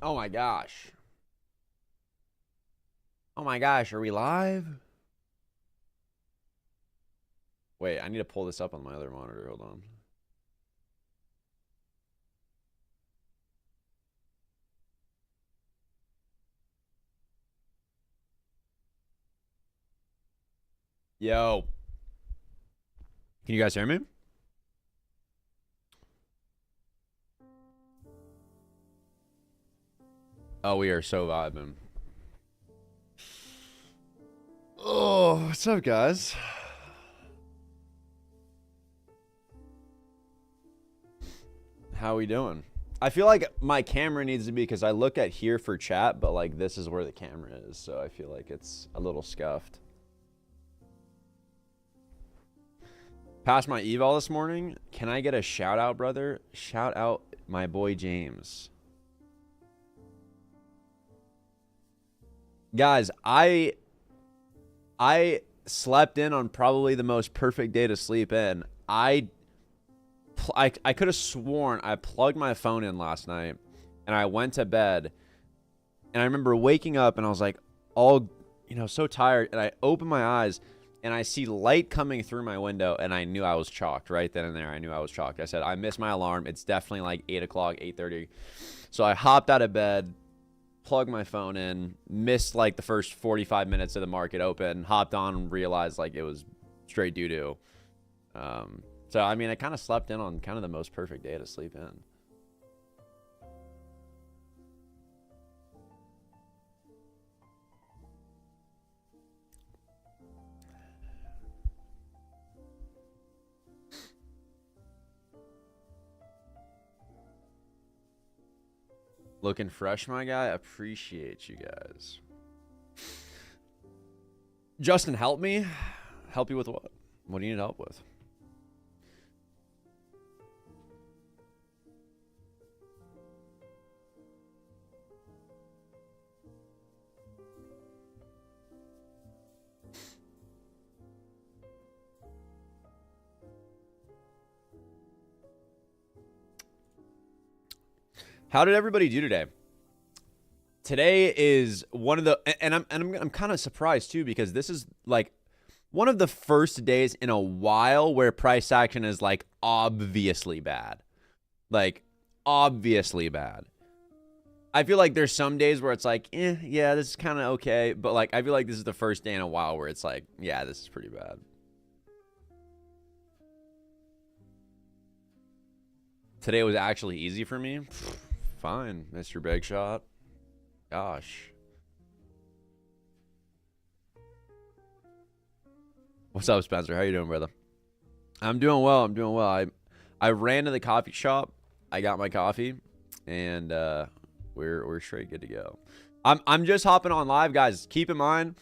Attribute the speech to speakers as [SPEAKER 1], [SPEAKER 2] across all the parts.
[SPEAKER 1] Oh my gosh. Oh my gosh, are we live? Wait, I need to pull this up on my other monitor. Hold on. Yo. Can you guys hear me? Oh, we are so vibing. Oh, what's up, guys? How we doing? I feel like my camera needs to be, because I look at here for chat, but like this is where the camera is, so I feel like it's a little scuffed. Passed my eval this morning. Can I get a shout out, brother? Shout out my boy James. Guys, I slept in on probably the most perfect day to sleep in. I could have sworn I plugged my phone in last night and I went to bed, and I remember waking up and I was like all, so tired, and I opened my eyes and I see light coming through my window, and I knew I was chalked right then and there. I knew I was chalked. I said, I missed my alarm. It's definitely like 8 o'clock, 8:30. So I hopped out of bed, plugged my phone in, missed like the first 45 minutes of the market open, hopped on and realized like it was straight doo-doo. So, I mean, I kind of slept in on kind of the most perfect day to sleep in. Looking fresh, my guy. Appreciate you guys. Justin, help me. Help you with what? What do you need help with? How did everybody do today? Today is one of the, and I'm kind of surprised too, because this is like one of the first days in a while where price action is like obviously bad. Like obviously bad. I feel like there's some days where it's like, yeah, this is kind of okay, but like I feel like this is the first day in a while where it's like, yeah, this is pretty bad. Today was actually easy for me. Fine, Mr. Big Shot. Gosh. What's up, Spencer? How you doing, brother? I'm doing well. I'm doing well. I ran to the coffee shop. I got my coffee, and we're straight good to go. I'm just hopping on live, guys. Keep in mind,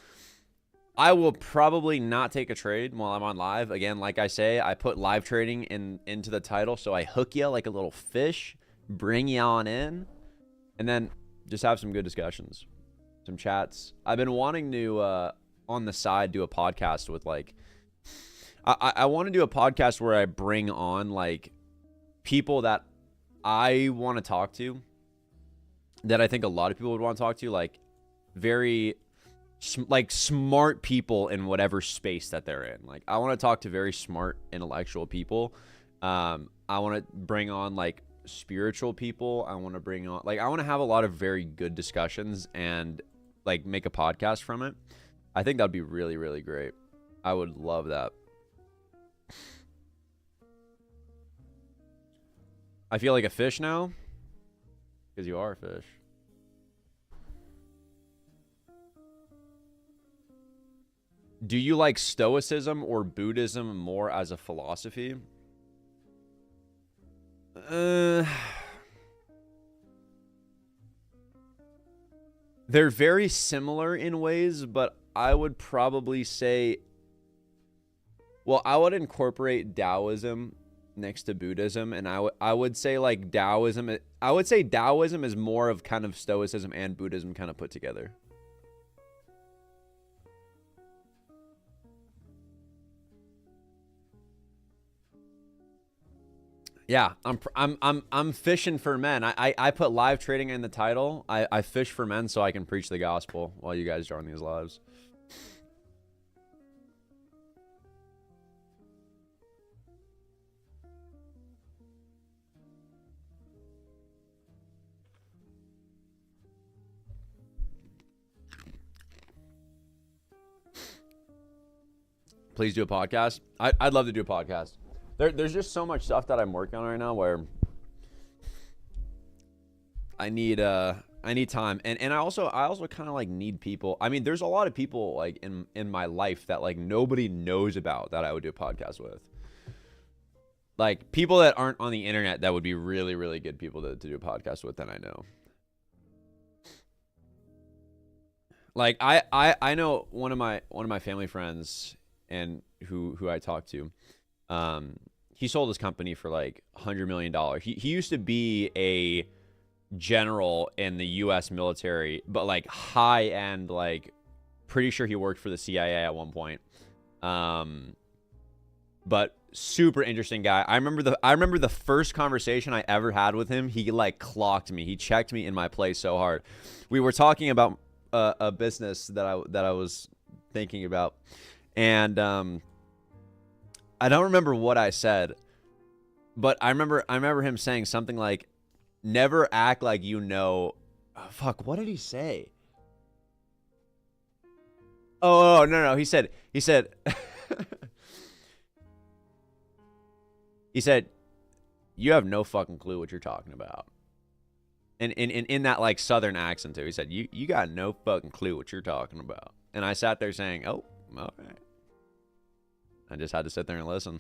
[SPEAKER 1] I will probably not take a trade while I'm on live. Again, like I say, I put live trading into the title, so I hook you like a little fish, bring you on in, and then just have some good discussions, some chats. I've been wanting to on the side do a podcast with like, I want to do a podcast where I bring on like people that I want to talk to, that I think a lot of people would want to talk to, like very like smart people in whatever space that they're in. Like I want to talk to very smart intellectual people. I want to bring on like spiritual people. I want to bring on like, I want to have a lot of very good discussions and like make a podcast from it. I think that'd be really, really great. I would love that. I feel like a fish now, because you are a fish. Do you like Stoicism or Buddhism more as a philosophy? They're very similar in ways, but I would probably say, well, I would incorporate Taoism next to Buddhism, and I would say like Taoism. I would say Taoism is more of kind of Stoicism and Buddhism kind of put together. Yeah, I'm fishing for men. I put live trading in the title. I fish for men so I can preach the gospel while you guys join these lives. Please do a podcast. I'd love to do a podcast. There's just so much stuff that I'm working on right now where I need time, and I also kind of like need people. I mean, there's a lot of people like in my life that like nobody knows about that I would do a podcast with. Like people that aren't on the internet that would be really, really good people to do a podcast with that I know. Like I know one of my family friends and who I talk to. He sold his company for like $100 million. He used to be a general in the U.S. military, but like high end, like pretty sure he worked for the CIA at one point. But super interesting guy. I remember the first conversation I ever had with him. He like clocked me. He checked me in my place so hard. We were talking about a business that I was thinking about, and I don't remember what I said, but I remember him saying something like, "Never act like you know." Oh, fuck, what did he say? Oh no. He said he said you have no fucking clue what you're talking about. And in that like southern accent too. He said, You got no fucking clue what you're talking about. And I sat there saying, "Oh, all right." I just had to sit there and listen.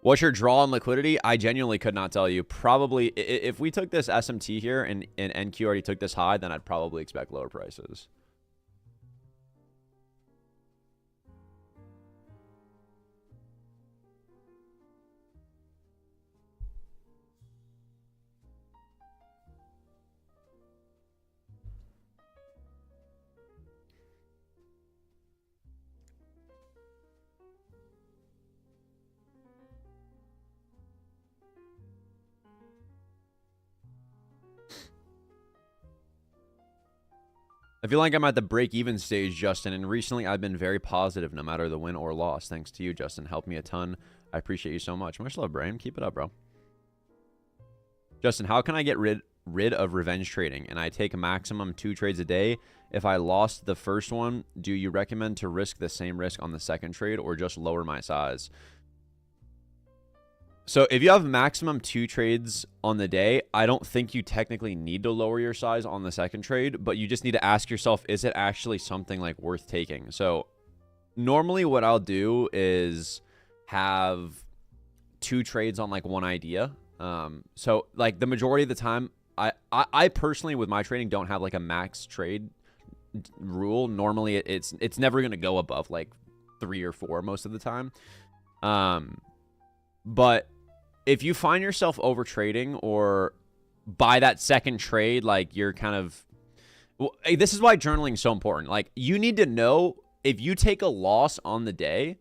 [SPEAKER 1] What's your draw on liquidity? I genuinely could not tell you. Probably, if we took this SMT here and NQ already took this high, then I'd probably expect lower prices. I feel like I'm at the break-even stage, Justin, and recently I've been very positive no matter the win or loss. Thanks to you, Justin. Helped me a ton. I appreciate you so much. Much love, Brian. Keep it up, bro. Justin, how can I get rid of revenge trading and I take a maximum 2 trades a day? If I lost the first one, do you recommend to risk the same risk on the second trade or just lower my size? So if you have maximum 2 trades on the day, I don't think you technically need to lower your size on the second trade, but you just need to ask yourself, is it actually something like worth taking? So normally what I'll do is have 2 trades on like one idea. So like the majority of the time, I personally with my trading don't have like a max trade rule. Normally it's never going to go above like 3 or 4 most of the time. But if you find yourself over trading or by that second trade, like you're kind of, well, this is why journaling is so important. Like you need to know if you take a loss on the day,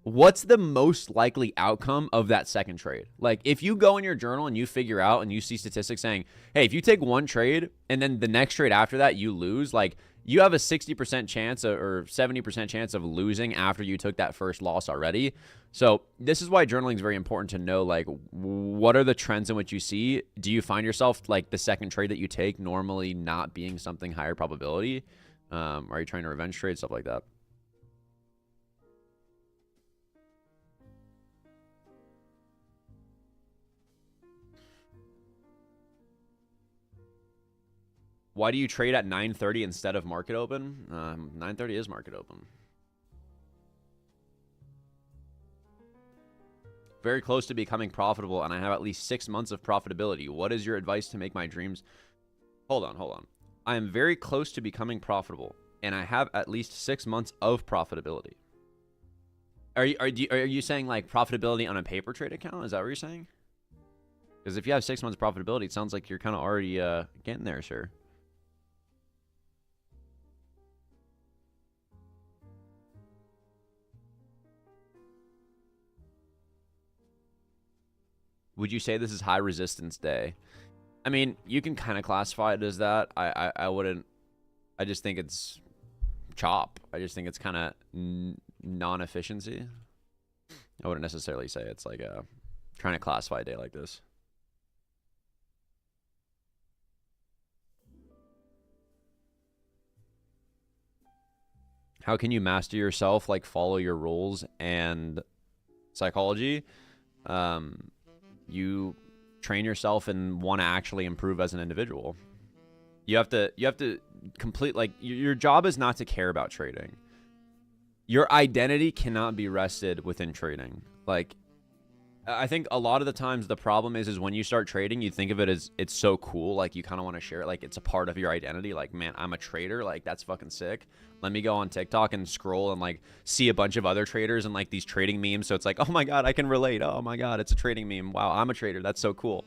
[SPEAKER 1] what's the most likely outcome of that second trade? Like if you go in your journal and you figure out and you see statistics saying, hey, if you take one trade and then the next trade after that you lose, like you have a 60% chance or 70% chance of losing after you took that first loss already. So this is why journaling is very important to know, like, what are the trends in which you see? Do you find yourself like the second trade that you take normally not being something higher probability? Are you trying to revenge trade, stuff like that? Why do you trade at 9:30 instead of market open? 9:30 is market open. Very close to becoming profitable, and I have at least 6 months of profitability. What is your advice to make my dreams? Hold on. I am very close to becoming profitable, and I have at least 6 months of profitability. Are you saying like profitability on a paper trade account? Is that what you're saying? Because if you have 6 months of profitability, it sounds like you're kind of already getting there, sir. Would you say this is high resistance day? I mean, you can kind of classify it as that. I wouldn't. I just think it's chop. I just think it's kind of non-efficiency. I wouldn't necessarily say it's like trying to classify a day like this. How can you master yourself? Like follow your rules and psychology. You train yourself and want to actually improve as an individual. You have to complete, like, your job is not to care about trading. Your identity cannot be rested within trading. Like, I think a lot of the times the problem is when you start trading, you think of it as it's so cool. Like, you kind of want to share it. Like, it's a part of your identity. Like, man, I'm a trader. Like, that's fucking sick. Let me go on TikTok and scroll and, like, see a bunch of other traders and, like, these trading memes. So it's like, oh, my God, I can relate. Oh, my God, it's a trading meme. Wow, I'm a trader. That's so cool.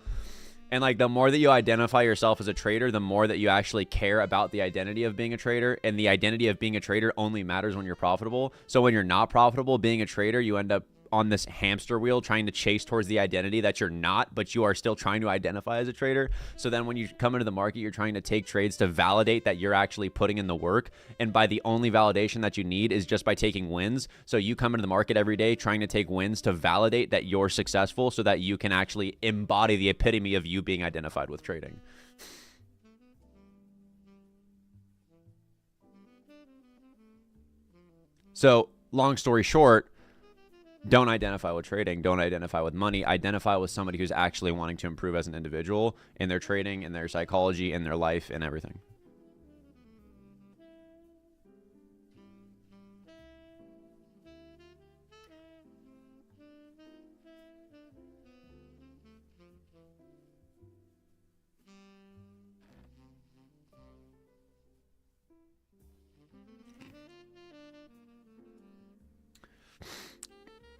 [SPEAKER 1] And, like, the more that you identify yourself as a trader, the more that you actually care about the identity of being a trader. And the identity of being a trader only matters when you're profitable. So when you're not profitable being a trader, you end up on this hamster wheel trying to chase towards the identity that you're not, but you are still trying to identify as a trader. So then when you come into the market, you're trying to take trades to validate that you're actually putting in the work. And by the only validation that you need is just by taking wins. So you come into the market every day trying to take wins to validate that you're successful so that you can actually embody the epitome of you being identified with trading. So long story short, don't identify with trading. Don't identify with money. Identify with somebody who's actually wanting to improve as an individual in their trading, in their psychology, in their life, and everything.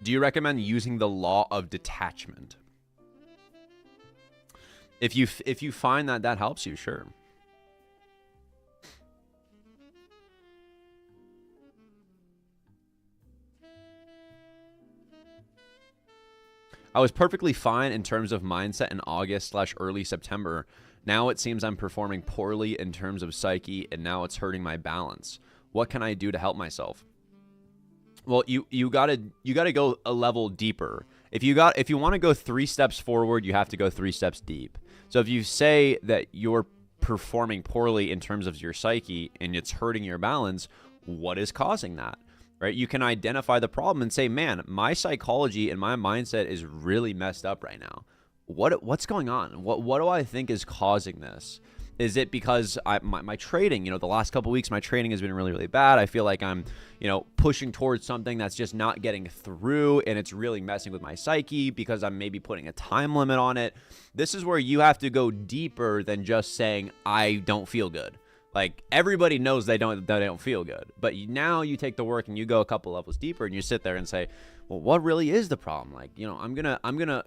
[SPEAKER 1] Do you recommend using the law of detachment? If you find that that helps you, sure. I was perfectly fine in terms of mindset in August/early September. Now it seems I'm performing poorly in terms of psyche, and now it's hurting my balance. What can I do to help myself? Well, you gotta go a level deeper. If you want to go 3 steps forward, you have to go 3 steps deep. So if you say that you're performing poorly in terms of your psyche and it's hurting your balance, what is causing that? Right? You can identify the problem and say, man, my psychology and my mindset is really messed up right now. What's going on? What do I think is causing this? Is it because my trading, the last couple of weeks, my trading has been really, really bad. I feel like I'm, pushing towards something that's just not getting through, and it's really messing with my psyche because I'm maybe putting a time limit on it. This is where you have to go deeper than just saying, I don't feel good. Like, everybody knows they don't feel good. But now you take the work and you go a couple levels deeper and you sit there and say, well, what really is the problem? Like, I'm gonna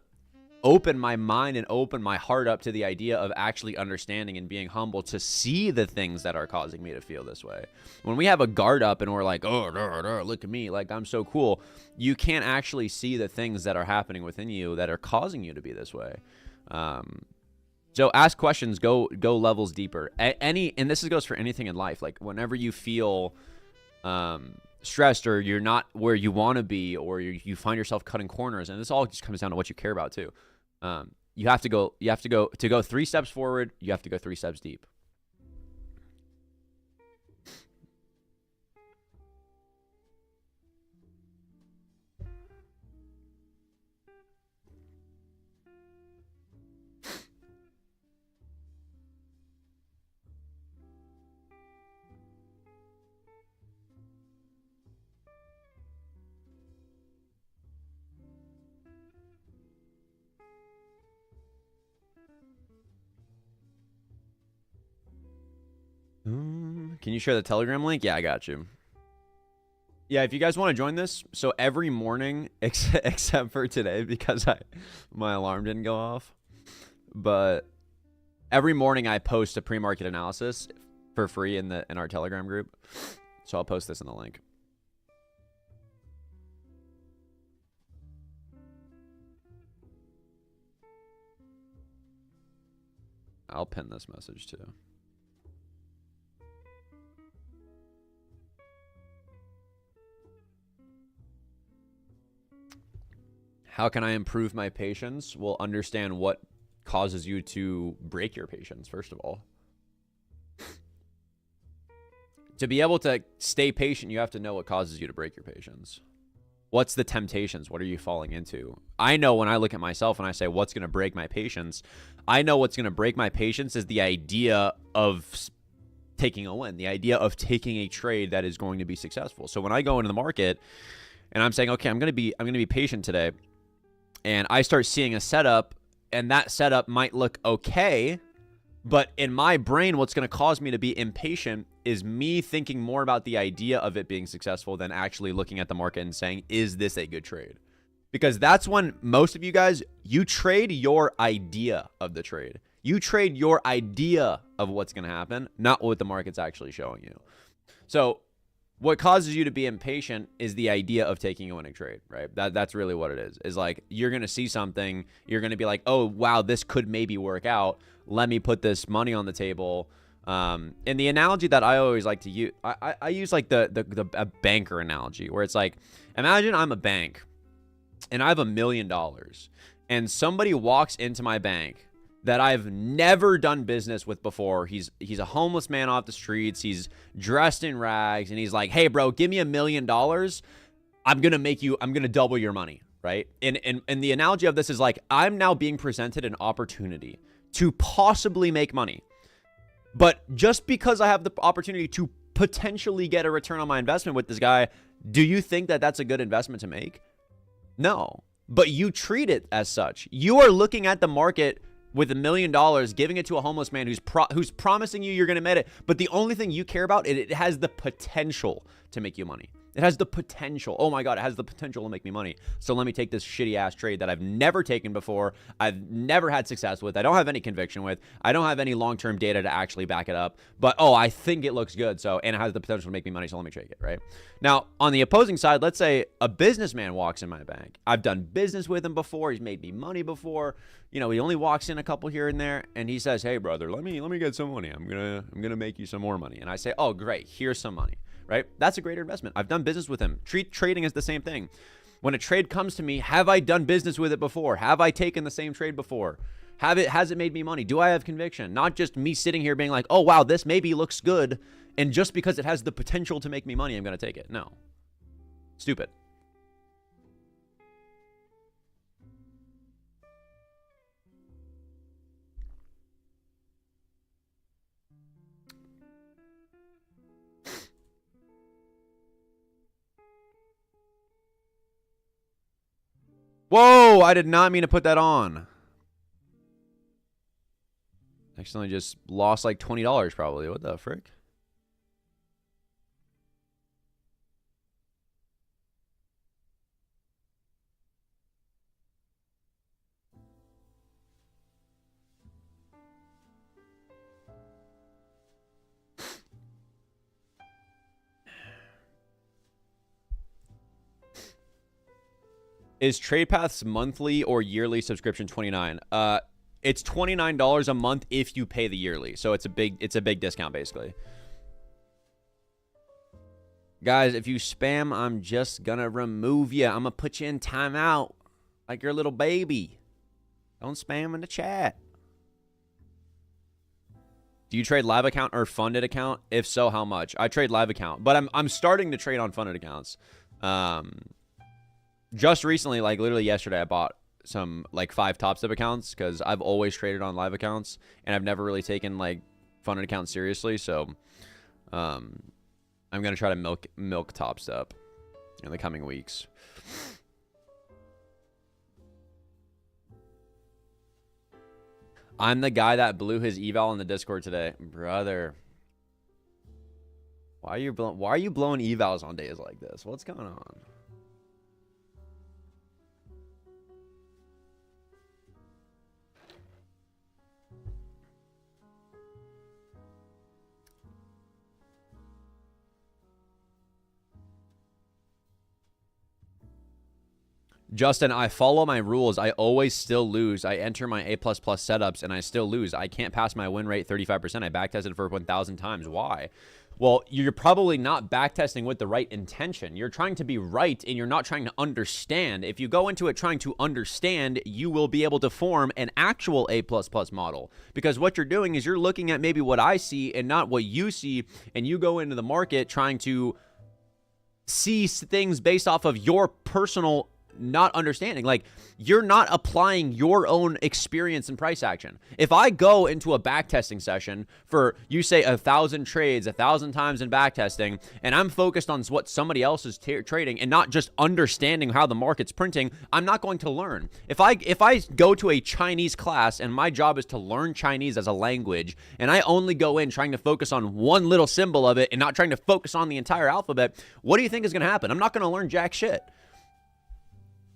[SPEAKER 1] open my mind and open my heart up to the idea of actually understanding and being humble to see the things that are causing me to feel this way. When we have a guard up and we're like, oh, look at me, like I'm so cool, you can't actually see the things that are happening within you that are causing you to be this way. So ask questions, go levels deeper. And this goes for anything in life. Like, whenever you feel stressed, or you're not where you want to be, or you find yourself cutting corners, and this all just comes down to what you care about too. You have to go 3 steps forward. You have to go 3 steps deep. Can you share the Telegram link? Yeah, I got you. Yeah, if you guys want to join this, so every morning, except for today because my alarm didn't go off, but every morning I post a pre-market analysis for free in our Telegram group. So I'll post this in the link. I'll pin this message too. How can I improve my patience? Well, understand what causes you to break your patience, first of all. To be able to stay patient, you have to know what causes you to break your patience. What's the temptations? What are you falling into? I know when I look at myself and I say, what's going to break my patience? I know what's going to break my patience is the idea of taking a win, the idea of taking a trade that is going to be successful. So when I go into the market and I'm saying, okay, I'm going to be patient today, and I start seeing a setup, and that setup might look okay, but in my brain, what's going to cause me to be impatient is me thinking more about the idea of it being successful than actually looking at the market and saying, is this a good trade? Because that's when most of you guys, you trade your idea of the trade. You trade your idea of what's going to happen, not what the market's actually showing you. So what causes you to be impatient is the idea of taking a winning trade, right? That's really what it is. Is like, you're going to see something, you're going to be like, oh, wow, this could maybe work out. Let me put this money on the table. And the analogy that I always like to use, I use like a banker analogy, where it's like, imagine I'm a bank and I have $1 million and somebody walks into my bank that I've never done business with before. He's a homeless man off the streets. He's dressed in rags, and he's like, hey, bro, give me $1 million. I'm going to double your money, right? And the analogy of this is like, I'm now being presented an opportunity to possibly make money. But just because I have the opportunity to potentially get a return on my investment with this guy, do you think that that's a good investment to make? No. But you treat it as such. You are looking at the market with $1 million, giving it to a homeless man who's promising you you're going to make it. But the only thing you care about, it has the potential to make you money. It has the potential. Oh my God, it has the potential to make me money. So let me take this shitty ass trade that I've never taken before. I've never had success with. I don't have any conviction with. I don't have any long-term data to actually back it up. But oh, I think it looks good. So, and it has the potential to make me money. So let me take it, right? Now, on the opposing side, let's say a businessman walks in my bank. I've done business with him before. He's made me money before. You know, he only walks in a couple here and there, and he says, "Hey, brother, let me get some money. I'm gonna make you some more money." And I say, "Oh, great. Here's some money." Right? That's a greater investment. I've done business with him. Treat trading as the same thing. When a trade comes to me, have I done business with it before? Have I taken the same trade before? Has it made me money? Do I have conviction? Not just me sitting here being like, oh, wow, this maybe looks good, and just because it has the potential to make me money, I'm going to take it. No. Stupid. Whoa, I did not mean to put that on. Accidentally just lost like $20 probably. What the frick? Is TradePath's monthly or yearly subscription $29? It's $29 a month if you pay the yearly. So it's a big discount basically. Guys, if you spam, I'm just gonna remove you. I'm gonna put you in timeout like your little baby. Don't spam in the chat. Do you trade live account or funded account? If so, how much? I trade live account, but I'm starting to trade on funded accounts. Just recently, like literally yesterday, I bought some like 5 Top Step accounts because I've always traded on live accounts and I've never really taken like funded accounts seriously. So I'm gonna try to milk Top Step in the coming weeks. I'm the guy that blew his eval in the Discord today, brother. Why are you blowing evals on days like this? What's going on? Justin, I follow my rules. I always still lose. I enter my A++ setups and I still lose. I can't pass my win rate 35%. I backtested for 1,000 times. Why? Well, you're probably not backtesting with the right intention. You're trying to be right and you're not trying to understand. If you go into it trying to understand, you will be able to form an actual A++ model. Because what you're doing is you're looking at maybe what I see and not what you see, and you go into the market trying to see things based off of your personal not understanding. Like, you're not applying your own experience in price action. If I go into a backtesting session for, you say, 1,000 trades, 1,000 times in backtesting, and I'm focused on what somebody else is trading and not just understanding how the market's printing, I'm not going to learn. If I go to a Chinese class and my job is to learn Chinese as a language, and I only go in trying to focus on one little symbol of it and not trying to focus on the entire alphabet, what do you think is going to happen? I'm not going to learn jack shit.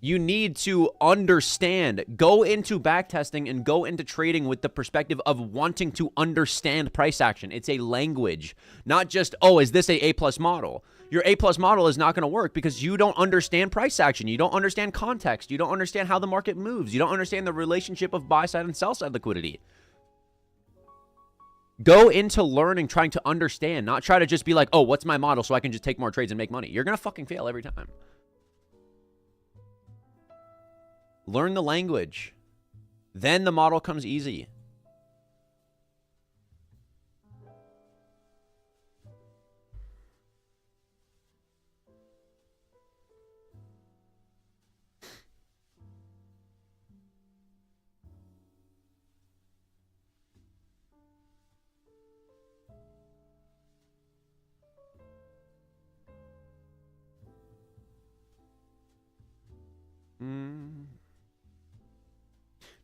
[SPEAKER 1] You need to understand. Go into backtesting and go into trading with the perspective of wanting to understand price action. It's a language, not just, oh, is this a A+ model? Your A+ model is not going to work because you don't understand price action. You don't understand context. You don't understand how the market moves. You don't understand the relationship of buy side and sell side liquidity. Go into learning, trying to understand, not try to just be like, oh, what's my model so I can just take more trades and make money. You're going to fucking fail every time. Learn the language. Then the model comes easy.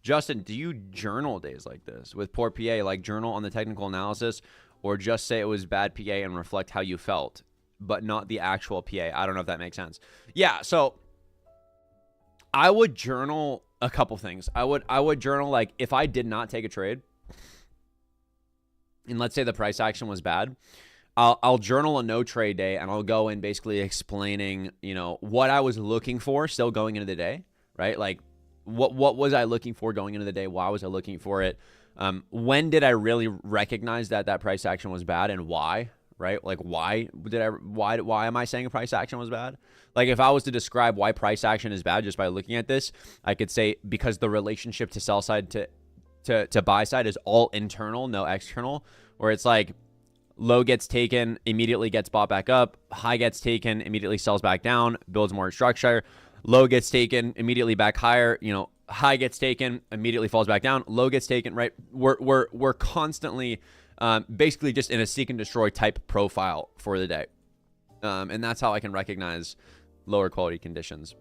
[SPEAKER 1] Justin, do you journal days like this with poor PA, like journal on the technical analysis, or just say it was bad PA and reflect how you felt, but not the actual PA? I don't know if that makes sense. Yeah, so I would journal a couple things. I would journal, like, if I did not take a trade, and let's say the price action was bad, I'll journal a no trade day, and I'll go in basically explaining, you know, what I was looking for still going into the day, right? Like, what was I looking for going into the day? Why was I looking for it? When did I really recognize that that price action was bad, and why, right? Like, why am I saying a price action was bad? Like, if I was to describe why price action is bad just by looking at this, I could say because the relationship to sell side to buy side is all internal, no external, where it's like low gets taken, immediately gets bought back up, high gets taken, immediately sells back down, builds more structure. Low gets taken, immediately back higher, you know, high gets taken, immediately falls back down, low gets taken, right? We're constantly basically just in a seek and destroy type profile for the day. And that's how I can recognize lower quality conditions.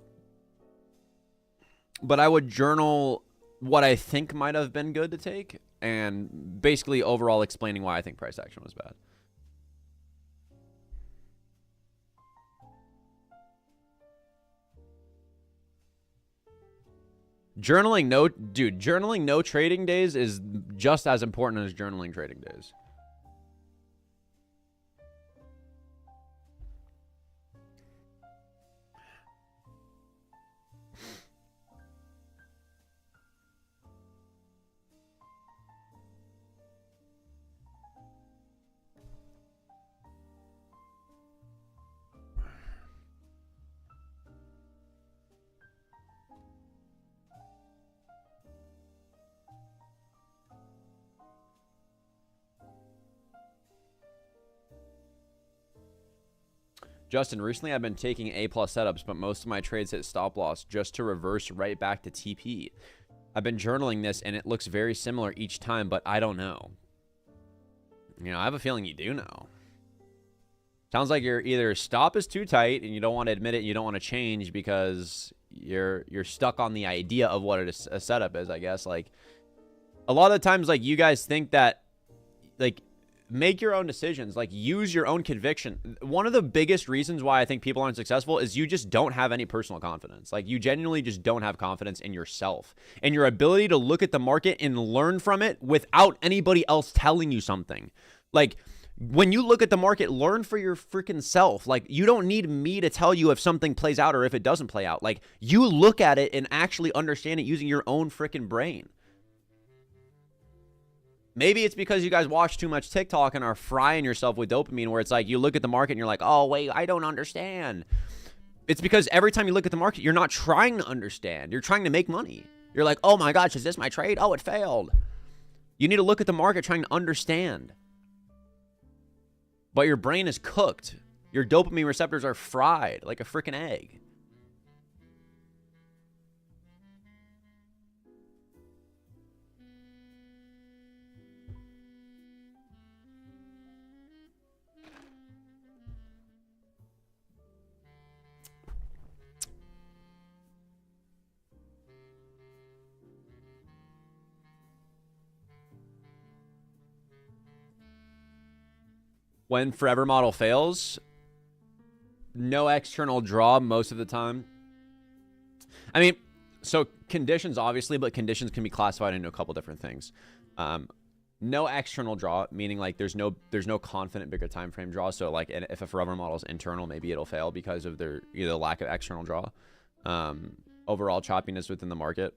[SPEAKER 1] But I would journal what I think might have been good to take and basically overall explaining why I think price action was bad. Journaling no trading days is just as important as journaling trading days. Justin, recently I've been taking A+ setups, but most of my trades hit stop loss just to reverse right back to TP. I've been journaling this, and it looks very similar each time, but I don't know. You know, I have a feeling you do know. Sounds like you're either stop is too tight, and you don't want to admit it, and you don't want to change because you're stuck on the idea of what a setup is, I guess. Like, a lot of the times, like, you guys think that, like, make your own decisions, like use your own conviction. One of the biggest reasons why I think people aren't successful is you just don't have any personal confidence. Like, you genuinely just don't have confidence in yourself and your ability to look at the market and learn from it without anybody else telling you something. Like, When you look at the market, learn for your freaking self. Like, you don't need me to tell you if something plays out or if it doesn't play out. Like, you look at it and actually understand it using your own freaking brain. Maybe it's because you guys watch too much TikTok and are frying yourself with dopamine, where it's like you look at the market and you're like, oh, wait, I don't understand. It's because every time you look at the market, you're not trying to understand. You're trying to make money. You're like, oh my gosh, is this my trade? Oh, it failed. You need to look at the market trying to understand. But your brain is cooked. Your dopamine receptors are fried like a freaking egg. When forever model fails, no external draw most of the time. I mean, so conditions obviously, but conditions can be classified into a couple different things. No external draw, meaning like there's no confident bigger time frame draw. So like if a forever model is internal, maybe it'll fail because of their either lack of external draw. Overall choppiness within the market.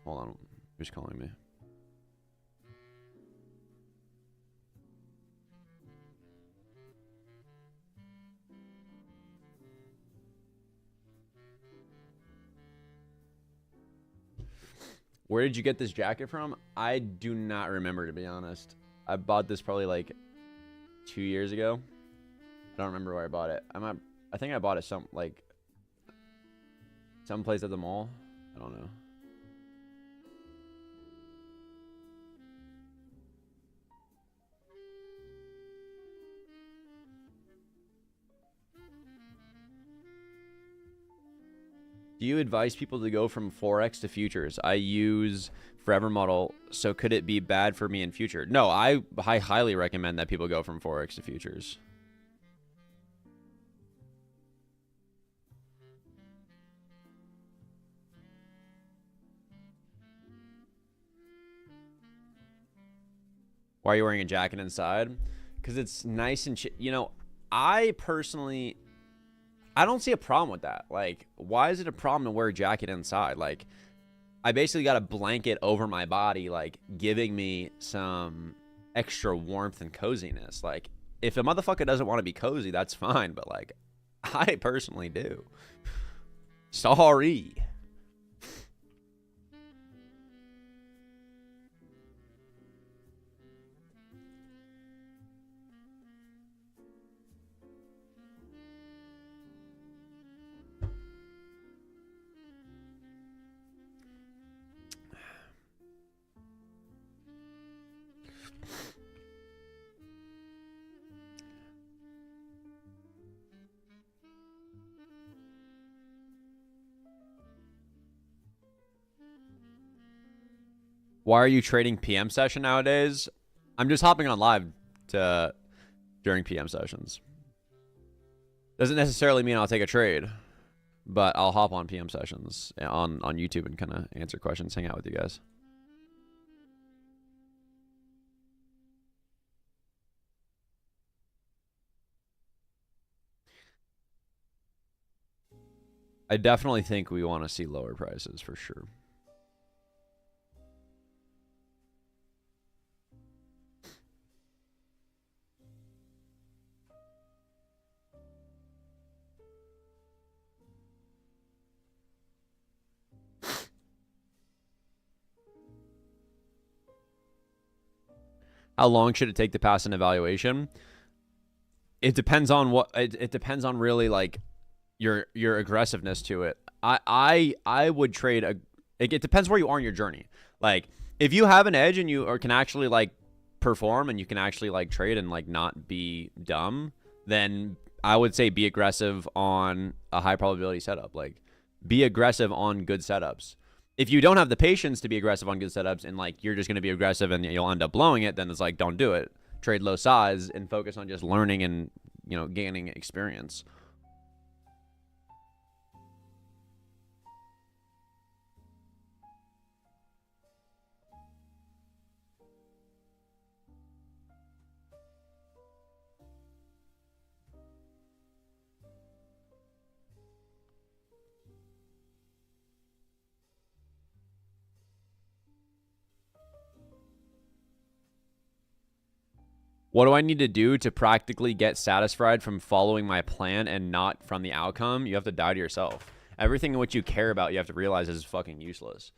[SPEAKER 1] Hold on, who's calling me? Where did you get this jacket from? I do not remember, to be honest. I bought this probably like 2 years ago. I don't remember where I bought it. I think I bought it someplace at the mall. I don't know. Do you advise people to go from Forex to futures? I use forever model, so could it be bad for me in future? No, I highly recommend that people go from Forex to futures. Why are you wearing a jacket inside? Because it's nice and you know, I personally, I don't see a problem with that. Like, why is it a problem to wear a jacket inside? Like, I basically got a blanket over my body, like, giving me some extra warmth and coziness. Like, if a motherfucker doesn't want to be cozy, that's fine. But, like, I personally do. Sorry. Why are you trading PM session nowadays? I'm just hopping on live during PM sessions. Doesn't necessarily mean I'll take a trade, but I'll hop on PM sessions on YouTube and kind of answer questions, hang out with you guys. I definitely think we want to see lower prices for sure. How long should it take to pass an evaluation? It depends on what it depends on really like your aggressiveness to it. I would trade it depends where you are in your journey. Like if you have an edge and you or can actually like perform and you can actually like trade and like not be dumb, then I would say be aggressive on a high probability setup. Like be aggressive on good setups. If you don't have the patience to be aggressive on good setups and like you're just going to be aggressive and you'll end up blowing it, then it's like don't do it. Trade low size and focus on just learning and, you know, gaining experience. What do I need to do to practically get satisfied from following my plan and not from the outcome? You have to die to yourself. Everything in which you care about, you have to realize is fucking useless.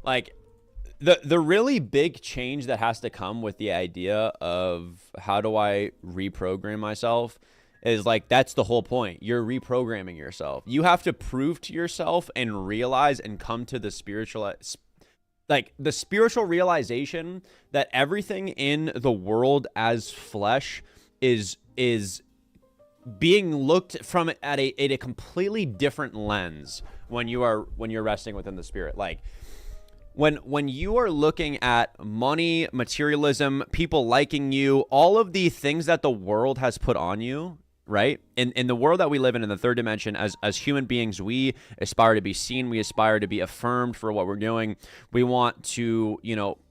[SPEAKER 1] Like, the really big change that has to come with the idea of how do I reprogram myself is like, that's the whole point. You're reprogramming yourself. You have to prove to yourself and realize and come to the spiritual realization that everything in the world as flesh is being looked from at a completely different lens when you're resting within the spirit. Like, when you are looking at money, materialism, people liking you, all of the things that the world has put on you, right? In the world that we live in the third dimension, as human beings, we aspire to be seen. We aspire to be affirmed for what we're doing. We want to,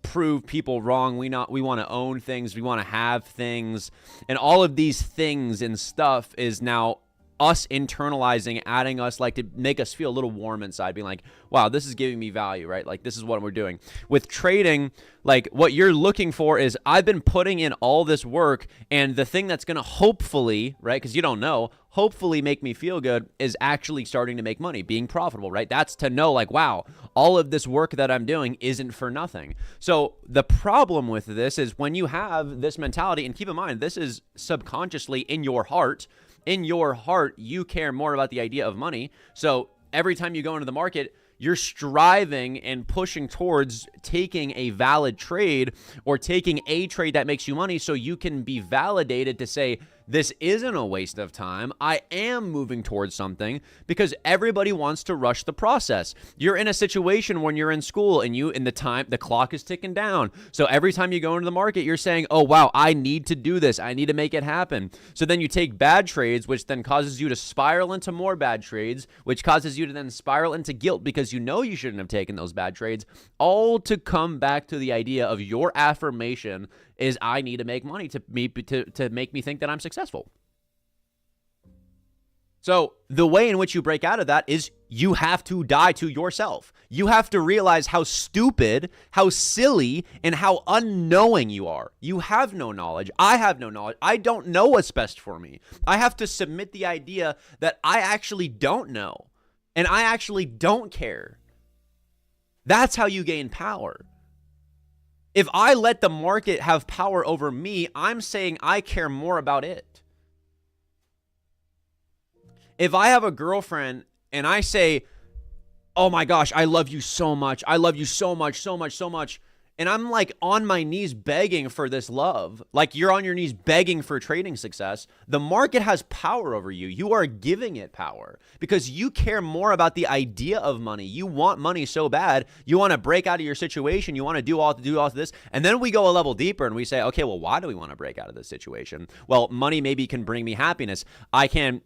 [SPEAKER 1] prove people wrong. We want to own things. We want to have things. And all of these things and stuff is now us internalizing, adding us, like, to make us feel a little warm inside, being like, wow, this is giving me value, right? Like, this is what we're doing. With trading, like, what you're looking for is, I've been putting in all this work, and the thing that's going to hopefully, right, because you don't know, hopefully make me feel good is actually starting to make money, being profitable, right? That's to know, like, wow, all of this work that I'm doing isn't for nothing. So the problem with this is when you have this mentality, and keep in mind, this is subconsciously in your heart. In your heart, you care more about the idea of money. So every time you go into the market, you're striving and pushing towards taking a valid trade or taking a trade that makes you money so you can be validated to say, this isn't a waste of time. I am moving towards something, because everybody wants to rush the process. You're in a situation when you're in school and the clock is ticking down. So every time you go into the market, you're saying, oh, wow, I need to do this. I need to make it happen. So then you take bad trades, which then causes you to spiral into more bad trades, which causes you to then spiral into guilt because you know you shouldn't have taken those bad trades, all to come back to the idea of your affirmation is, I need to make money to make me think that I'm successful. So the way in which you break out of that is you have to die to yourself. You have to realize how stupid, how silly, and how unknowing you are. You have no knowledge. I have no knowledge. I don't know what's best for me. I have to submit the idea that I actually don't know, and I actually don't care. That's how you gain power. If I let the market have power over me, I'm saying I care more about it. If I have a girlfriend and I say, oh my gosh, I love you so much. I love you so much, so much, so much. And I'm like on my knees begging for this love, like you're on your knees begging for trading success. The market has power over you. You are giving it power because you care more about the idea of money. You want money so bad. You want to break out of your situation. You want to do all of this. And then we go a level deeper and we say, okay, well, why do we want to break out of this situation? Well, money maybe can bring me happiness. I can,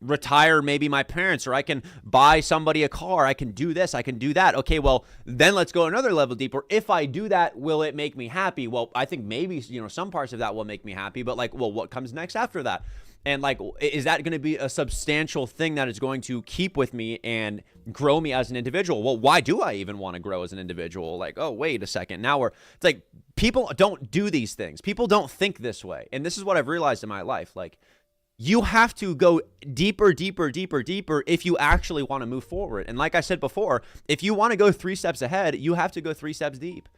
[SPEAKER 1] retire maybe my parents, or I can buy somebody a car. I can do this. I can do that. Okay, well, then let's go another level deeper. If I do that, will it make me happy? Well, I think maybe, some parts of that will make me happy, but like, well, what comes next after that? And like, is that going to be a substantial thing that is going to keep with me and grow me as an individual? Well, why do I even want to grow as an individual? Like, oh, wait a second. Now it's like, people don't do these things. People don't think this way. And this is what I've realized in my life. Like, you have to go deeper, deeper, deeper, deeper if you actually want to move forward. And like I said before, if you want to go 3 steps ahead, you have to go 3 steps deep.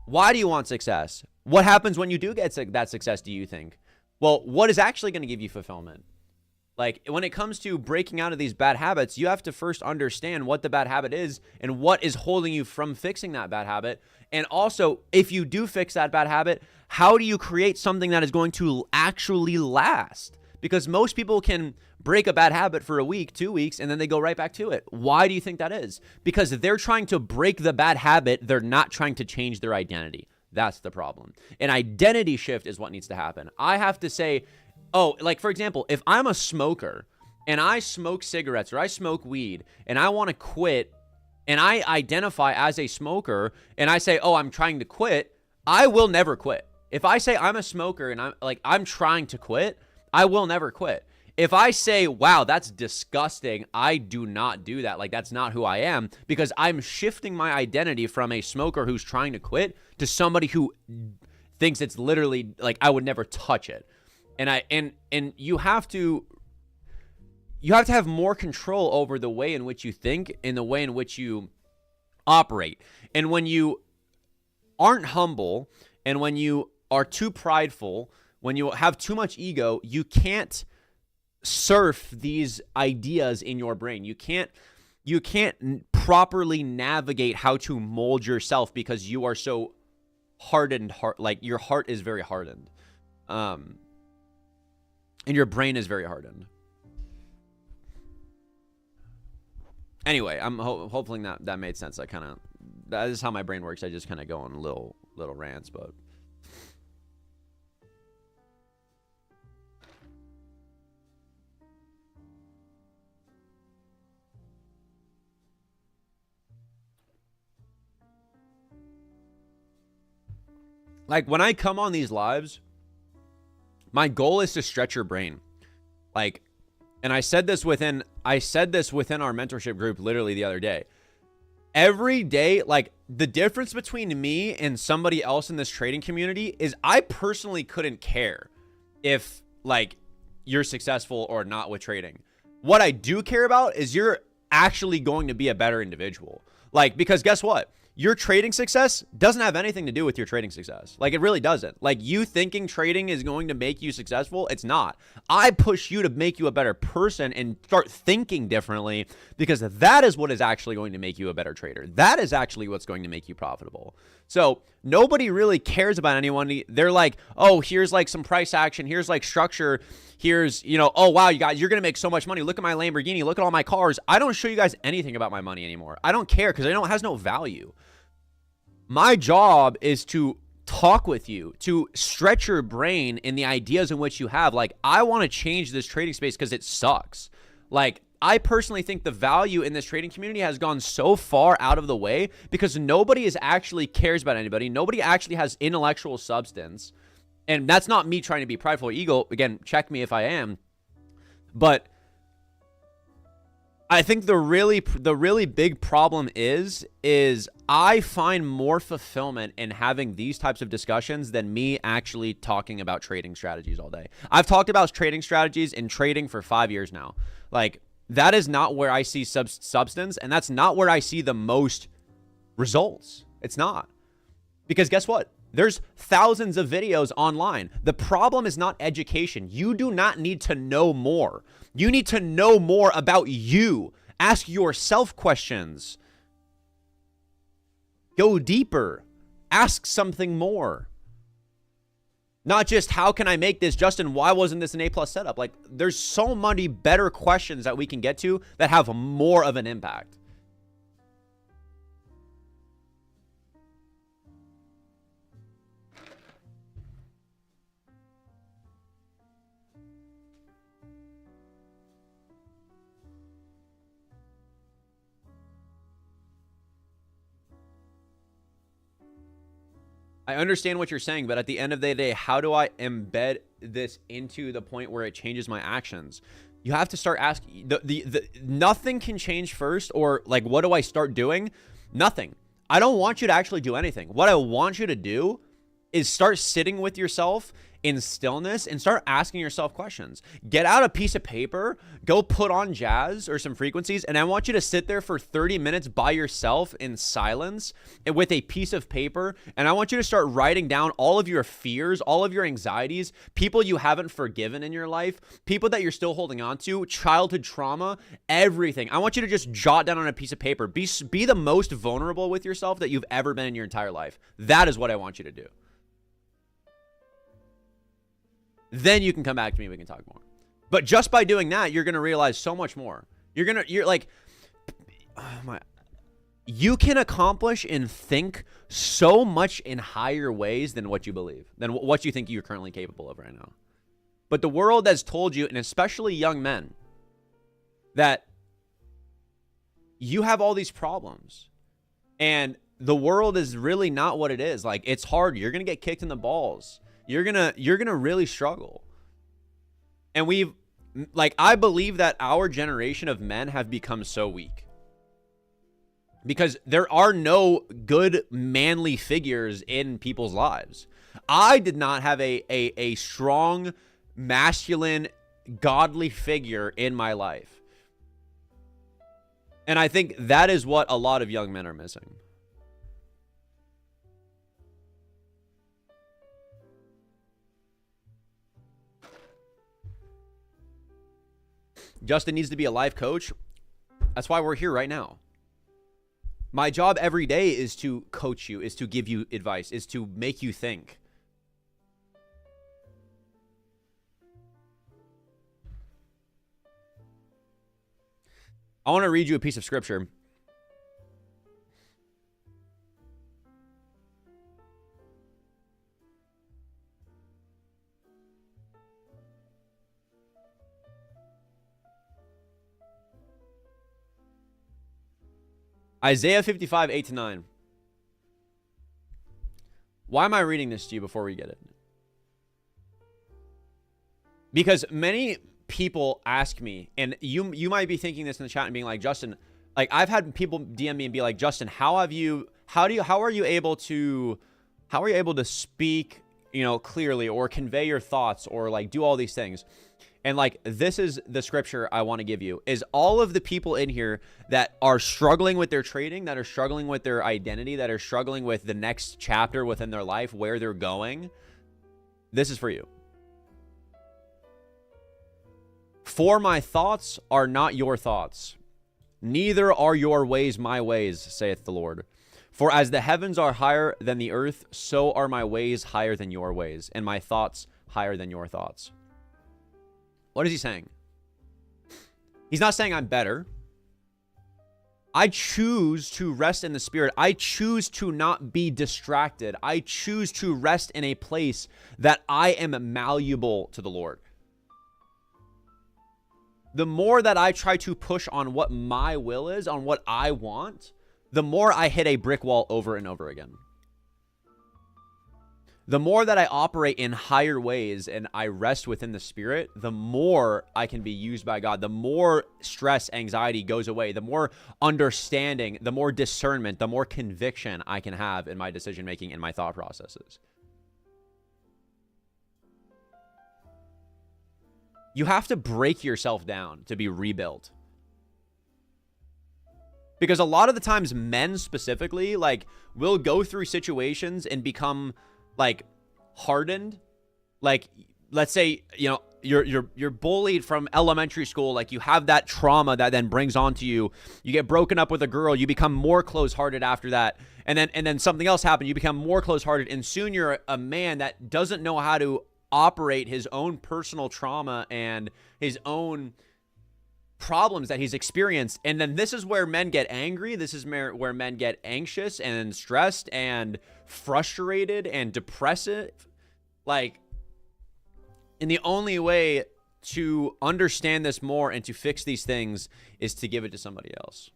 [SPEAKER 1] Why do you want success? What happens when you do get that success, do you think? Well, what is actually going to give you fulfillment? Like, when it comes to breaking out of these bad habits, you have to first understand what the bad habit is and what is holding you from fixing that bad habit. And also, if you do fix that bad habit, how do you create something that is going to actually last? Because most people can break a bad habit for a week, 2 weeks, and then they go right back to it. Why do you think that is? Because they're trying to break the bad habit. They're not trying to change their identity. That's the problem. An identity shift is what needs to happen. I have to say, like, for example, if I'm a smoker and I smoke cigarettes or I smoke weed and I want to quit and I identify as a smoker and I say, I'm trying to quit, I will never quit. If I say I'm a smoker and I'm trying to quit, I will never quit. If I say, wow, that's disgusting, I do not do that. Like, that's not who I am, because I'm shifting my identity from a smoker who's trying to quit to somebody who thinks it's literally like I would never touch it. And you have to have more control over the way in which you think and the way in which you operate. And when you aren't humble and when you are too prideful, when you have too much ego, you can't surf these ideas in your brain. You can't properly navigate how to mold yourself because you are so hardened. Like, your heart is very hardened. And your brain is very hardened. Anyway, I'm hopefully that made sense. That is how my brain works. I just kind of go on little rants, but like, when I come on these lives, my goal is to stretch your brain. Like, and I said this within our mentorship group literally the other day. Every day, like, the difference between me and somebody else in this trading community is I personally couldn't care if, like, you're successful or not with trading. What I do care about is you're actually going to be a better individual. Like, because guess what? Your trading success doesn't have anything to do with your trading success. Like, it really doesn't. Like, you thinking trading is going to make you successful, it's not. I push you to make you a better person and start thinking differently, because that is what is actually going to make you a better trader. That is actually what's going to make you profitable. So nobody really cares about anyone. They're like, oh, here's like some price action. Here's like structure. Here's, oh, wow, you guys, you're going to make so much money. Look at my Lamborghini. Look at all my cars. I don't show you guys anything about my money anymore. I don't care, because I know it has no value. My job is to talk with you, to stretch your brain in the ideas in which you have. Like, I want to change this trading space because it sucks. Like, I personally think the value in this trading community has gone so far out of the way because nobody actually cares about anybody. Nobody actually has intellectual substance. And that's not me trying to be prideful or ego. Again, check me if I am. But I think the really big problem is I find more fulfillment in having these types of discussions than me actually talking about trading strategies all day. I've talked about trading strategies and trading for 5 years now. Like, that is not where I see substance, and that's not where I see the most results. It's not. Because guess what? There's thousands of videos online. The problem is not education. You do not need to know more. You need to know more about you. Ask yourself questions. Go deeper. Ask something more. Not just, how can I make this, Justin? Why wasn't this an A+ setup? Like, there's so many better questions that we can get to that have more of an impact. I understand what you're saying, but at the end of the day, how do I embed this into the point where it changes my actions? You have to start asking. Nothing can change first, or like, what do I start doing? Nothing. I don't want you to actually do anything. What I want you to do is start sitting with yourself in stillness and start asking yourself questions. Get out a piece of paper, go put on jazz or some frequencies, and I want you to sit there for 30 minutes by yourself in silence and with a piece of paper, and I want you to start writing down all of your fears, all of your anxieties, people you haven't forgiven in your life, people that you're still holding on to, childhood trauma, everything. I want you to just jot down on a piece of paper. Be the most vulnerable with yourself that you've ever been in your entire life. That is what I want you to do. Then you can come back to me, we can talk more. But just by doing that, you're going to realize so much more. You're like, you can accomplish and think so much in higher ways than what you believe, than what you think you're currently capable of right now. But the world has told you, and especially young men, that you have all these problems. And the world is really not what it is. Like, it's hard. You're going to get kicked in the balls. You're gonna really struggle. And Like, I believe that our generation of men have become so weak because there are no good manly figures in people's lives. I did not have a strong, masculine, godly figure in my life. And I think that is what a lot of young men are missing. Justin needs to be a life coach. That's why we're here right now. My job every day is to coach you, is to give you advice, is to make you think. I want to read you a piece of scripture. Isaiah 55, 8-9. Why am I reading this to you before we get it? Because many people ask me, and you might be thinking this in the chat and being like, Justin, like, I've had people DM me and be like, Justin, how are you able to speak, clearly, or convey your thoughts, or like do all these things? And like, this is the scripture I want to give you, is all of the people in here that are struggling with their trading, that are struggling with their identity, that are struggling with the next chapter within their life, where they're going. This is for you. For my thoughts are not your thoughts, neither are your ways my ways, saith the Lord. For as the heavens are higher than the earth, so are my ways higher than your ways, and my thoughts higher than your thoughts. What is he saying? He's not saying I'm better. I choose to rest in the Spirit. I choose to not be distracted. I choose to rest in a place that I am malleable to the Lord. The more that I try to push on what my will is, on what I want, the more I hit a brick wall over and over again. The more that I operate in higher ways and I rest within the Spirit, the more I can be used by God. The more stress, anxiety goes away. The more understanding, the more discernment, the more conviction I can have in my decision making and my thought processes. You have to break yourself down to be rebuilt. Because a lot of the times, men specifically, like, will go through situations and become like hardened. Like, let's say, you're bullied from elementary school. Like, you have that trauma that then brings onto you. You get broken up with a girl. You become more close-hearted after that. And then something else happened. You become more close-hearted. And soon you're a man that doesn't know how to operate his own personal trauma and his own problems that he's experienced. And then this is where men get angry. This is where men get anxious and stressed and frustrated and depressive. Like, and the only way to understand this more and to fix these things is to give it to somebody else.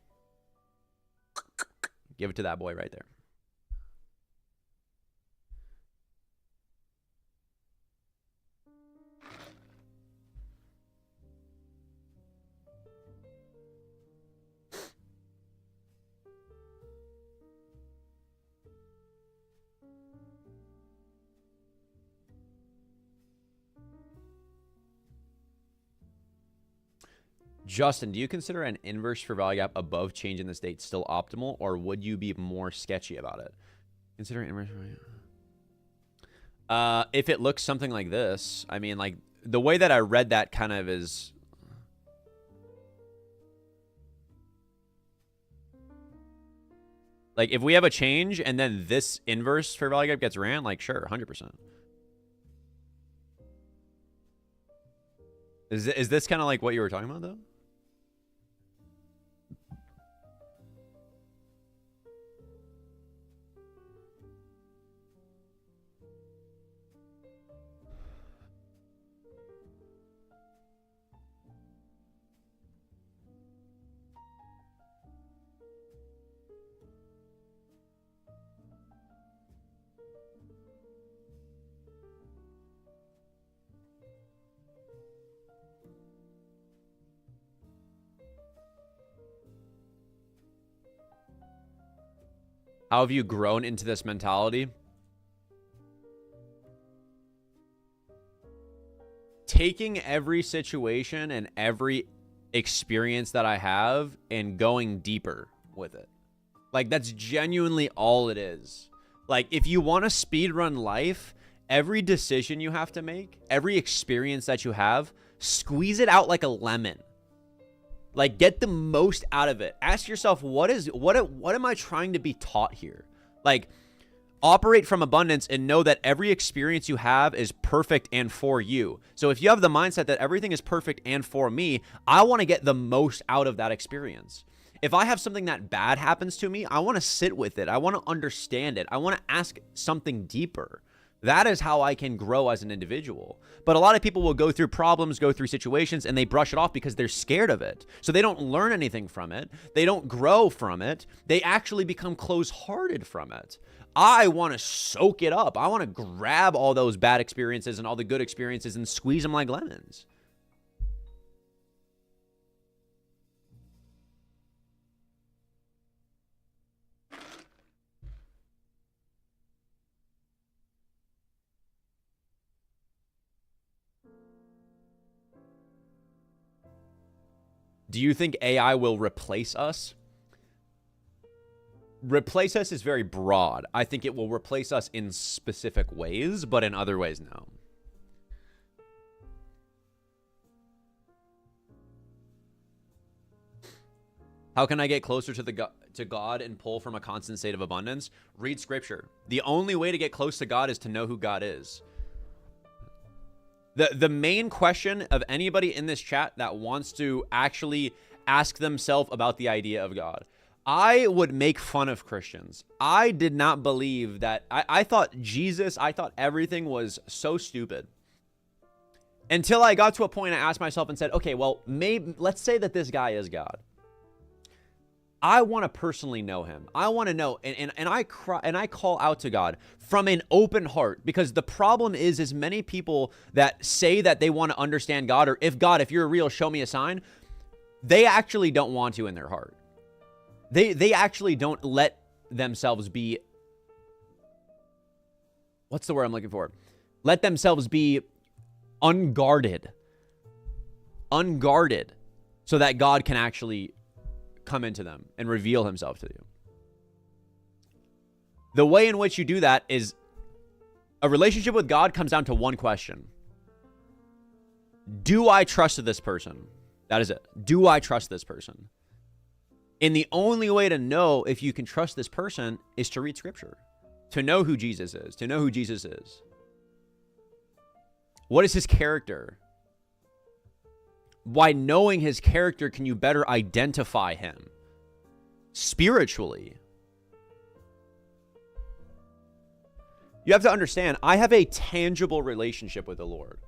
[SPEAKER 1] Give it to that boy right there. Justin, do you consider an inverse for value gap above change in the state still optimal, or would you be more sketchy about it? Consider inverse for value. If it looks something like this, I mean, like, the way that I read that kind of is, like, if we have a change and then this inverse for value gap gets ran, like, sure, 100%. Is this kind of like what you were talking about, though? How have you grown into this mentality? Taking every situation and every experience that I have and going deeper with it. Like, that's genuinely all it is. Like, if you want to speedrun life, every decision you have to make, every experience that you have, squeeze it out like a lemon. Like, get the most out of it. Ask yourself, what am I trying to be taught here? Like, operate from abundance and know that every experience you have is perfect and for you. So if you have the mindset that everything is perfect and for me, I want to get the most out of that experience. If I have something that bad happens to me, I want to sit with it. I want to understand it. I want to ask something deeper. That is how I can grow as an individual. But a lot of people will go through problems, go through situations, and they brush it off because they're scared of it. So they don't learn anything from it. They don't grow from it. They actually become close-hearted from it. I want to soak it up. I want to grab all those bad experiences and all the good experiences and squeeze them like lemons. Do you think AI will replace us? Replace us is very broad. I think it will replace us in specific ways, but in other ways, no. How can I get closer to God and pull from a constant state of abundance? Read Scripture. The only way to get close to God is to know who God is. The main question of anybody in this chat that wants to actually ask themselves about the idea of God. I would make fun of Christians. I did not believe that. I thought Jesus, I thought everything was so stupid. Until I got to a point I asked myself and said, okay, well, maybe let's say that this guy is God. I want to personally know him. I want to know, and I cry and I call out to God from an open heart, because the problem is many people that say that they want to understand God, or if you're real, show me a sign. They actually don't want to in their heart. They actually don't let themselves be, what's the word I'm looking for? Let themselves be unguarded, so that God can actually come into them and reveal himself to you. The way in which you do that is a relationship with God comes down to one question. Do I trust this person? That is it. Do I trust this person? And the only way to know if you can trust this person is to read Scripture, to know who Jesus is, to know who Jesus is. What is his character? By knowing his character, can you better identify him spiritually? You have to understand, I have a tangible relationship with the Lord.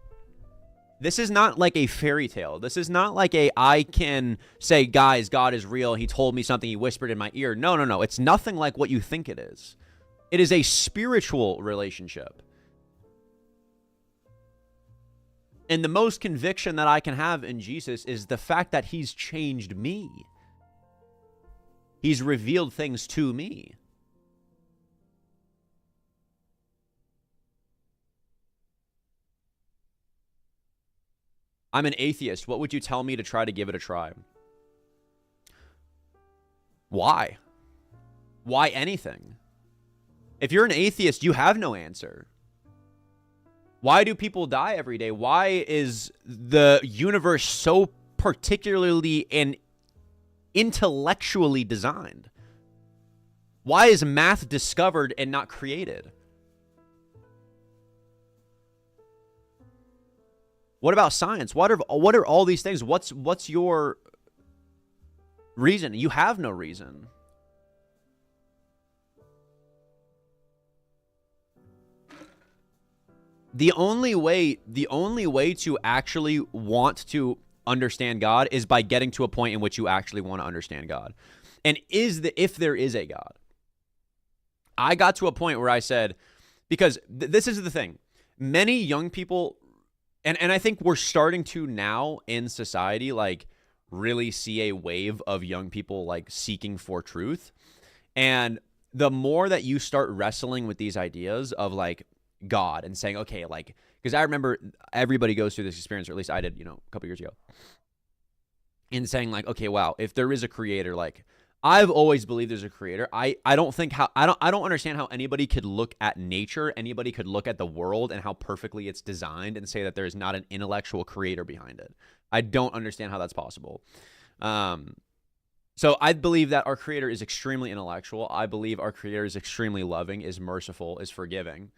[SPEAKER 1] This is not like a fairy tale. This is not like I can say, guys, God is real. He told me something. He whispered in my ear. No. It's nothing like what you think it is. It is a spiritual relationship. And the most conviction that I can have in Jesus is the fact that he's changed me. He's revealed things to me. I'm an atheist. What would you tell me to try to give it a try? Why? Why anything? If you're an atheist, you have no answer. Why do people die every day? Why is the universe so particularly and intellectually designed? Why is math discovered and not created? What about science? What are all these things? What's your reason? You have no reason. The only way to actually want to understand God is by getting to a point in which you actually want to understand God. And if there is a God. I got to a point where I said, because this is the thing. Many young people, and I think we're starting to now in society, like, really see a wave of young people, like, seeking for truth. And the more that you start wrestling with these ideas of like God and saying, okay, like, because I remember everybody goes through this experience, or at least I did, a couple years ago, and saying like, okay, wow, if there is a creator, like I've always believed there's a creator. I don't think how I don't understand how anybody could look at nature, anybody could look at the world and how perfectly it's designed and say that there is not an intellectual creator behind it. I don't understand how that's possible. So I believe that our creator is extremely intellectual. I believe our creator is extremely loving, is merciful, is forgiving.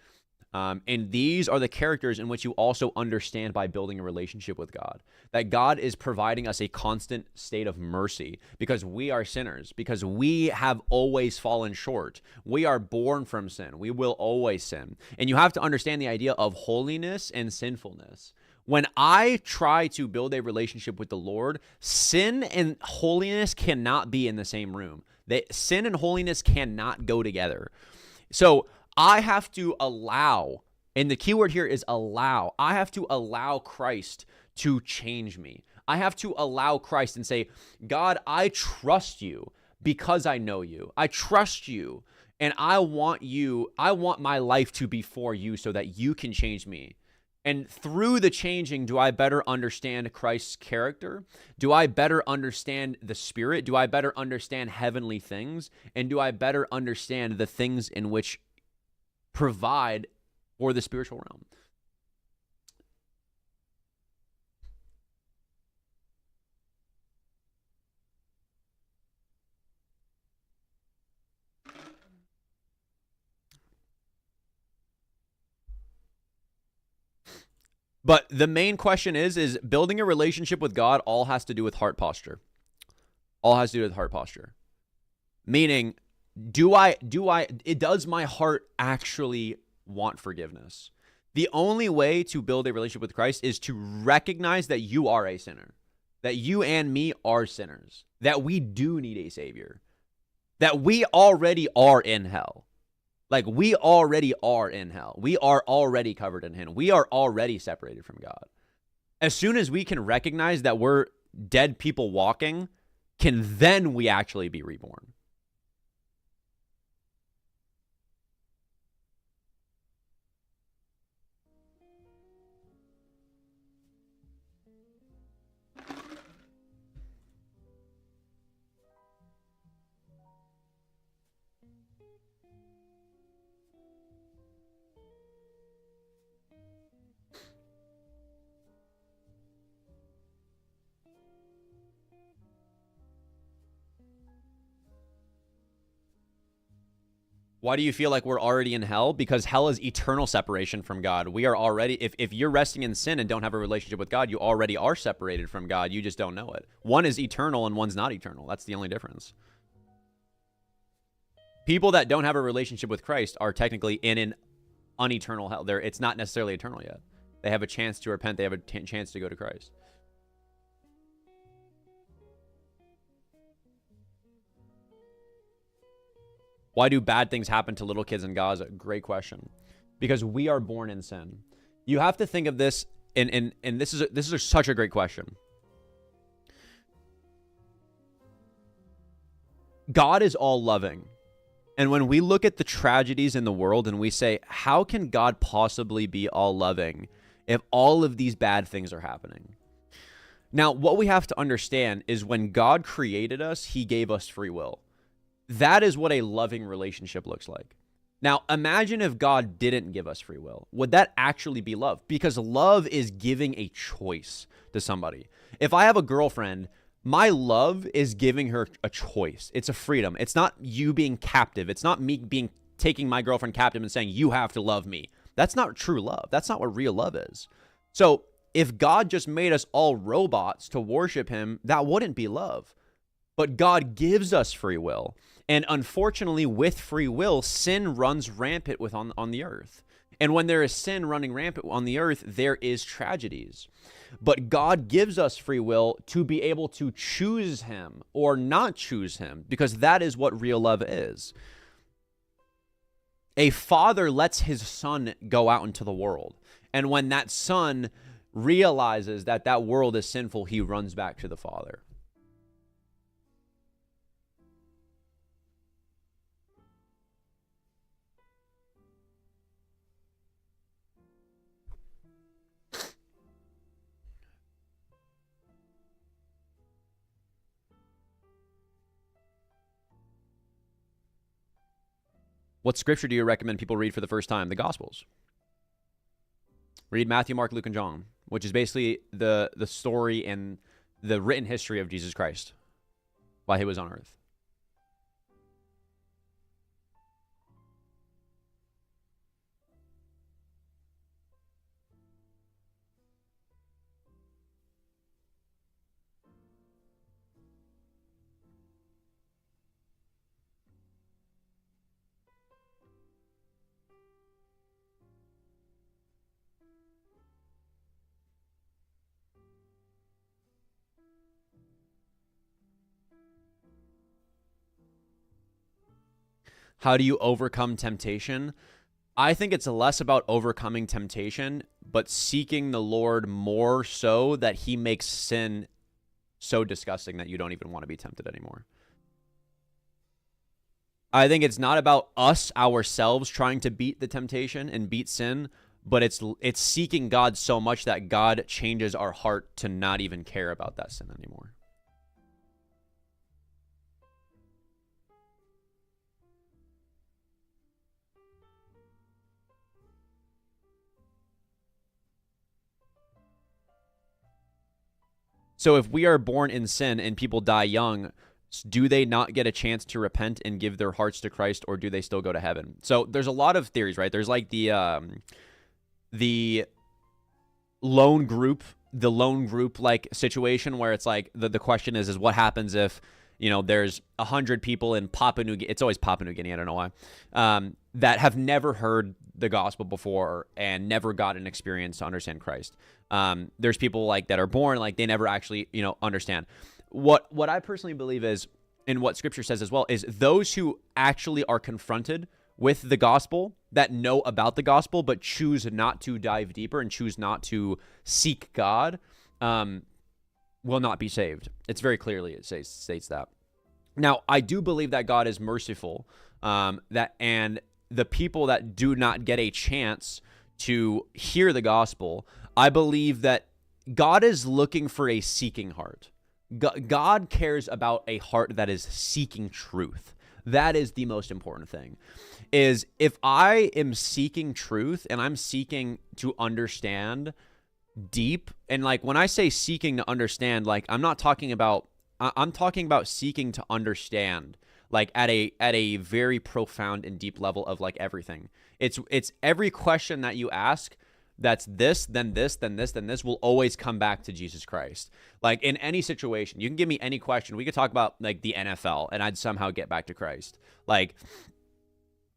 [SPEAKER 1] And these are the characters in which you also understand by building a relationship with God. That God is providing us a constant state of mercy because we are sinners, because we have always fallen short. We are born from sin. We will always sin. And you have to understand the idea of holiness and sinfulness. When I try to build a relationship with the Lord, sin and holiness cannot be in the same room. Sin and holiness cannot go together. So I have to allow, and the key word here is allow. I have to allow Christ to change me. I have to allow Christ and say, God, I trust you because I know you. I trust you, and I want my life to be for you so that you can change me. And through the changing, do I better understand Christ's character? Do I better understand the Spirit? Do I better understand heavenly things? And do I better understand the things in which provide for the spiritual realm? But the main question is building a relationship with God all has to do with heart posture. All has to do with heart posture. Meaning, does my heart actually want forgiveness? The only way to build a relationship with Christ is to recognize that you are a sinner, that you and me are sinners, that we do need a savior, that we already are in hell. Like, we already are in hell. We are already covered in sin. We are already separated from God. As soon as we can recognize that we're dead people walking, can then we actually be reborn. Why do you feel like we're already in hell? Because hell is eternal separation from God. We are already, if you're resting in sin and don't have a relationship with God, you already are separated from God. You just don't know it. One is eternal and one's not eternal. That's the only difference. People that don't have a relationship with Christ are technically in an uneternal hell. It's not necessarily eternal yet. They have a chance to repent. They have a chance to go to Christ. Why do bad things happen to little kids in Gaza? Great question. Because we are born in sin. You have to think of this, and this is such a great question. God is all loving. And when we look at the tragedies in the world and we say, how can God possibly be all loving if all of these bad things are happening? Now, what we have to understand is when God created us, he gave us free will. That is what a loving relationship looks like. Now, imagine if God didn't give us free will. Would that actually be love? Because love is giving a choice to somebody. If I have a girlfriend, my love is giving her a choice. It's a freedom. It's not you being captive. It's not me taking my girlfriend captive and saying, you have to love me. That's not true love. That's not what real love is. So if God just made us all robots to worship him, that wouldn't be love. But God gives us free will. And unfortunately, with free will, sin runs rampant on the earth. And when there is sin running rampant on the earth, there is tragedies. But God gives us free will to be able to choose him or not choose him, because that is what real love is. A father lets his son go out into the world. And when that son realizes that that world is sinful, he runs back to the father. What scripture do you recommend people read for the first time? The Gospels. Read Matthew, Mark, Luke, and John, which is basically the story and the written history of Jesus Christ while he was on earth. How do you overcome temptation? I think it's less about overcoming temptation, but seeking the Lord more so that he makes sin so disgusting that you don't even want to be tempted anymore. I think it's not about us ourselves trying to beat the temptation and beat sin, but it's seeking God so much that God changes our heart to not even care about that sin anymore. So if we are born in sin and people die young, do they not get a chance to repent and give their hearts to Christ, or do they still go to heaven? So there's a lot of theories, right? There's like the lone group like situation where it's like the question is what happens if, you know, there's 100 people in Papua New Guinea. It's always Papua New Guinea. I don't know why. That have never heard the gospel before and never got an experience to understand Christ. There's people like that are born, like they never actually, you know, understand. What I personally believe is, and what Scripture says as well, is those who actually are confronted with the gospel, that know about the gospel, but choose not to dive deeper and choose not to seek God, will not be saved. It's very clearly, it states that. Now, I do believe that God is merciful, and the people that do not get a chance to hear the gospel, I believe that God is looking for a seeking heart. God cares about a heart that is seeking truth. That is the most important thing. Is if I am seeking truth and I'm seeking to understand deep, and like when I say seeking to understand, like I'm talking about seeking to understand like at a very profound and deep level of like everything. It's every question that you ask that's this, then this, then this, then this will always come back to Jesus Christ. Like in any situation, you can give me any question. We could talk about like the NFL and I'd somehow get back to Christ. Like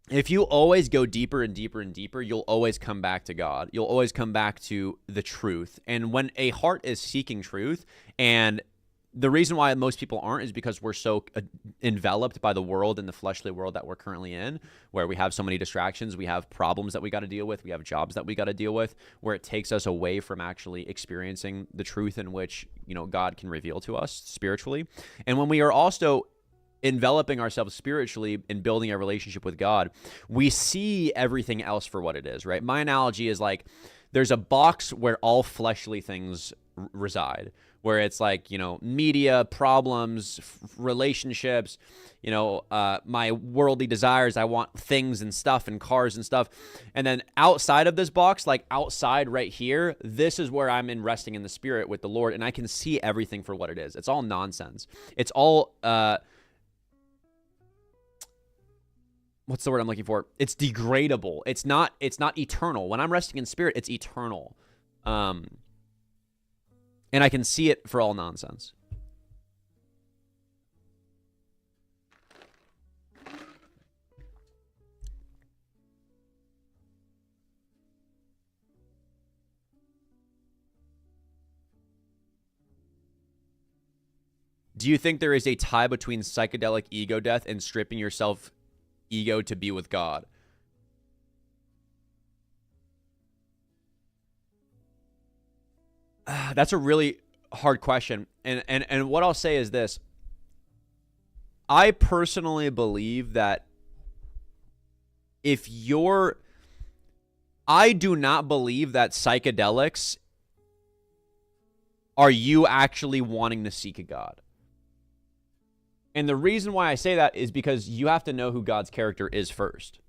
[SPEAKER 1] if you always go deeper and deeper and deeper, you'll always come back to God. You'll always come back to the truth. And when a heart is seeking truth, and the reason why most people aren't is because we're so enveloped by the world and the fleshly world that we're currently in, where we have so many distractions, we have problems that we got to deal with, we have jobs that we got to deal with, where it takes us away from actually experiencing the truth in which, you know, God can reveal to us spiritually. And when we are also enveloping ourselves spiritually and building a relationship with God, we see everything else for what it is, right? My analogy is like there's a box where all fleshly things reside, where it's like, you know, media, problems, relationships, you know, my worldly desires. I want things and stuff and cars and stuff. And then outside of this box, like outside right here, this is where I'm resting in the spirit with the Lord. And I can see everything for what it is. It's all nonsense. It's all, what's the word I'm looking for? It's degradable. It's not eternal. When I'm resting in spirit, it's eternal. And I can see it for all nonsense. Do you think there is a tie between psychedelic ego death and stripping yourself ego to be with God? That's a really hard question. And what I'll say is this. I personally believe that I do not believe that psychedelics are you actually wanting to seek a God. And the reason why I say that is because you have to know who God's character is first.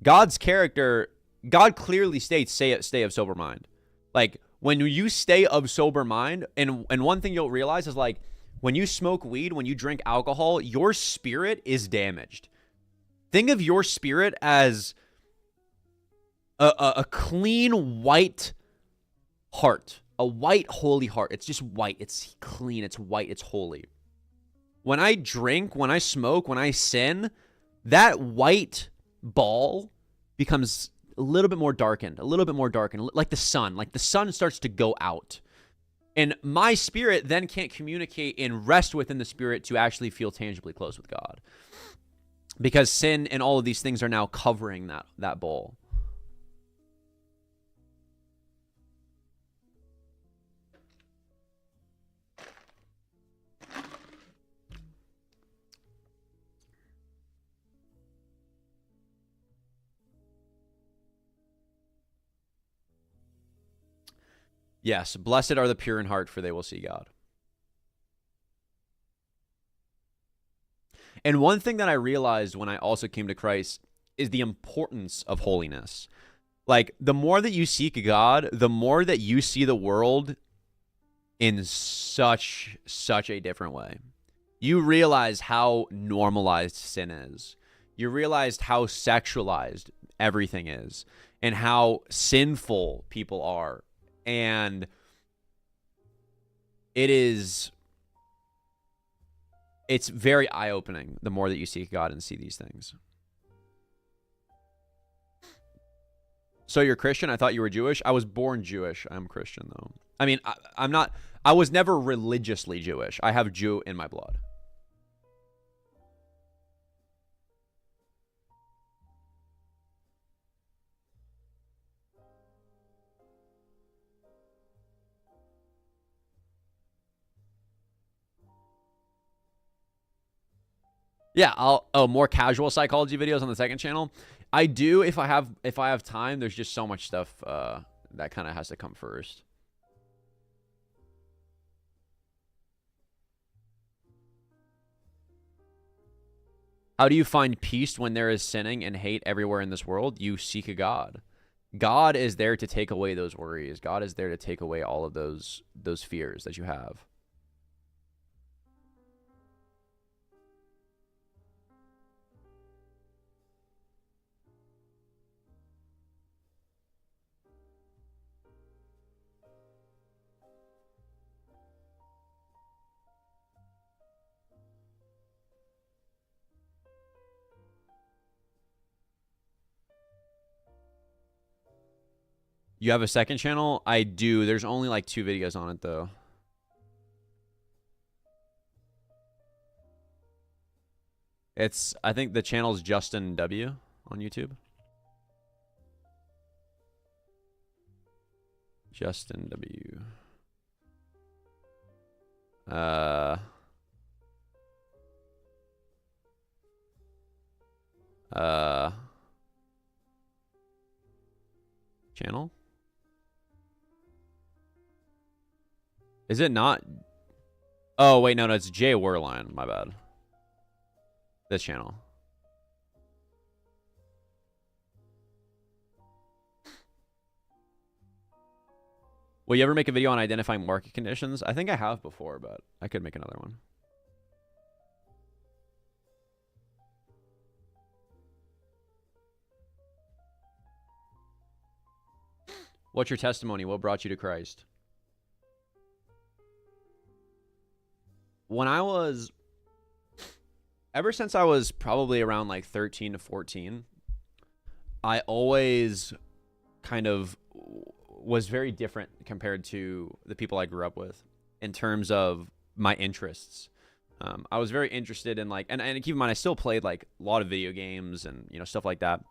[SPEAKER 1] God's character, God clearly states, stay of sober mind. Like, when you stay of sober mind, and one thing you'll realize is, like, when you smoke weed, when you drink alcohol, your spirit is damaged. Think of your spirit as a clean, white heart. A white, holy heart. It's just white. It's clean. It's white. It's holy. When I drink, when I smoke, when I sin, that white ball becomes a little bit more darkened, like the sun. Like the sun starts to go out. And my spirit then can't communicate and rest within the spirit to actually feel tangibly close with God. Because sin and all of these things are now covering that bowl. Yes, blessed are the pure in heart, for they will see God. And one thing that I realized when I also came to Christ is the importance of holiness. Like, the more that you seek God, the more that you see the world in such a different way. You realize how normalized sin is. You realize how sexualized everything is and how sinful people are. And it's very eye-opening the more that you seek God and see these things. So you're Christian? I thought you were Jewish. I was born Jewish. I'm Christian, though. I mean, I'm not. I was never religiously Jewish. I have Jew in my blood. Yeah, more casual psychology videos on the second channel. I do if I have time. There's just so much stuff that kind of has to come first. How do you find peace when there is sinning and hate everywhere in this world? You seek a God. God is there to take away those worries. God is there to take away all of those fears that you have. You have a second channel? I do. There's only like 2 videos on it, though. I think the channel's Justin W on YouTube. Justin W. Channel? Is it not? Oh, wait, no, it's Jay Werline. My bad. This channel. Will you ever make a video on identifying market conditions? I think I have before, but I could make another one. What's your testimony? What brought you to Christ? Ever since I was probably around like 13 to 14, I always kind of was very different compared to the people I grew up with in terms of my interests. I was very interested in like, and keep in mind, I still played like a lot of video games and, you know, stuff like that.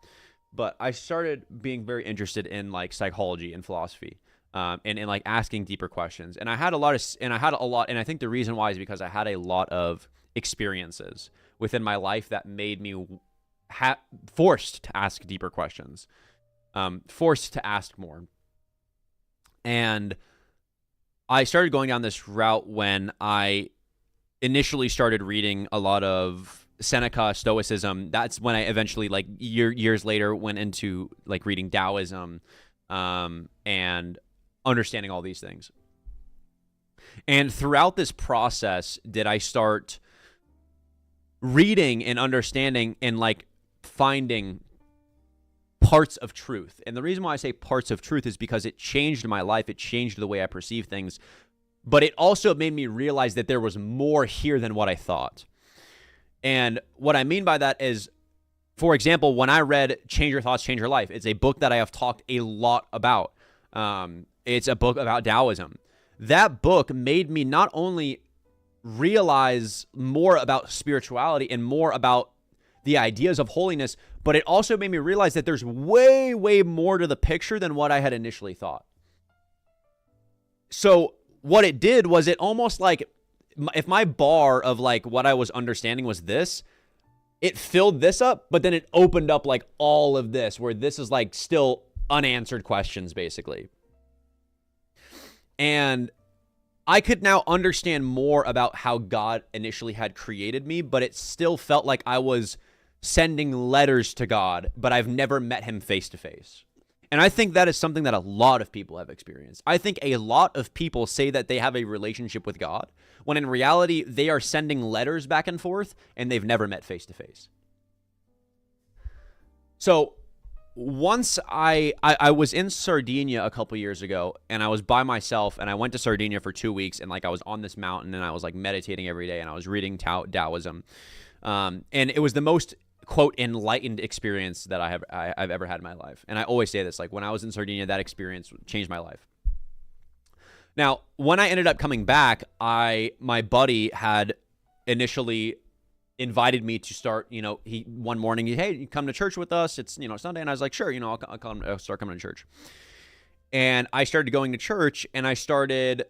[SPEAKER 1] But I started being very interested in like psychology and philosophy. And like asking deeper questions. And I had a lot, and I think the reason why is because I had a lot of experiences within my life that made me forced to ask deeper questions, forced to ask more. And I started going down this route when I initially started reading a lot of Seneca, Stoicism. That's when I eventually, like years later, went into like reading Taoism, and understanding all these things. And throughout this process, did I start reading and understanding and like finding parts of truth. And the reason why I say parts of truth is because it changed my life. It changed the way I perceive things. But it also made me realize that there was more here than what I thought. And what I mean by that is, for example, when I read Change Your Thoughts, Change Your Life, it's a book that I have talked a lot about. It's a book about Taoism. That book made me not only realize more about spirituality and more about the ideas of holiness, but it also made me realize that there's way, way more to the picture than what I had initially thought. So what it did was it almost like, if my bar of like what I was understanding was this, it filled this up, but then it opened up like all of this, where this is like still unanswered questions, basically. And I could now understand more about how God initially had created me, but it still felt like I was sending letters to God, but I've never met him face to face. And I think that is something that a lot of people have experienced. I think a lot of people say that they have a relationship with God, when in reality, they are sending letters back and forth, and they've never met face to face. So once I was in Sardinia a couple years ago, and I was by myself, and I went to Sardinia for 2 weeks, and like I was on this mountain, and I was like meditating every day, and I was reading Taoism. And it was the most, quote, enlightened experience that I've ever had in my life. And I always say this, like when I was in Sardinia, that experience changed my life. Now, when I ended up coming back, my buddy had initially invited me to start, one morning, hey, you come to church with us. It's, Sunday. And I was like, sure, I'll start coming to church. And I started going to church, and I started,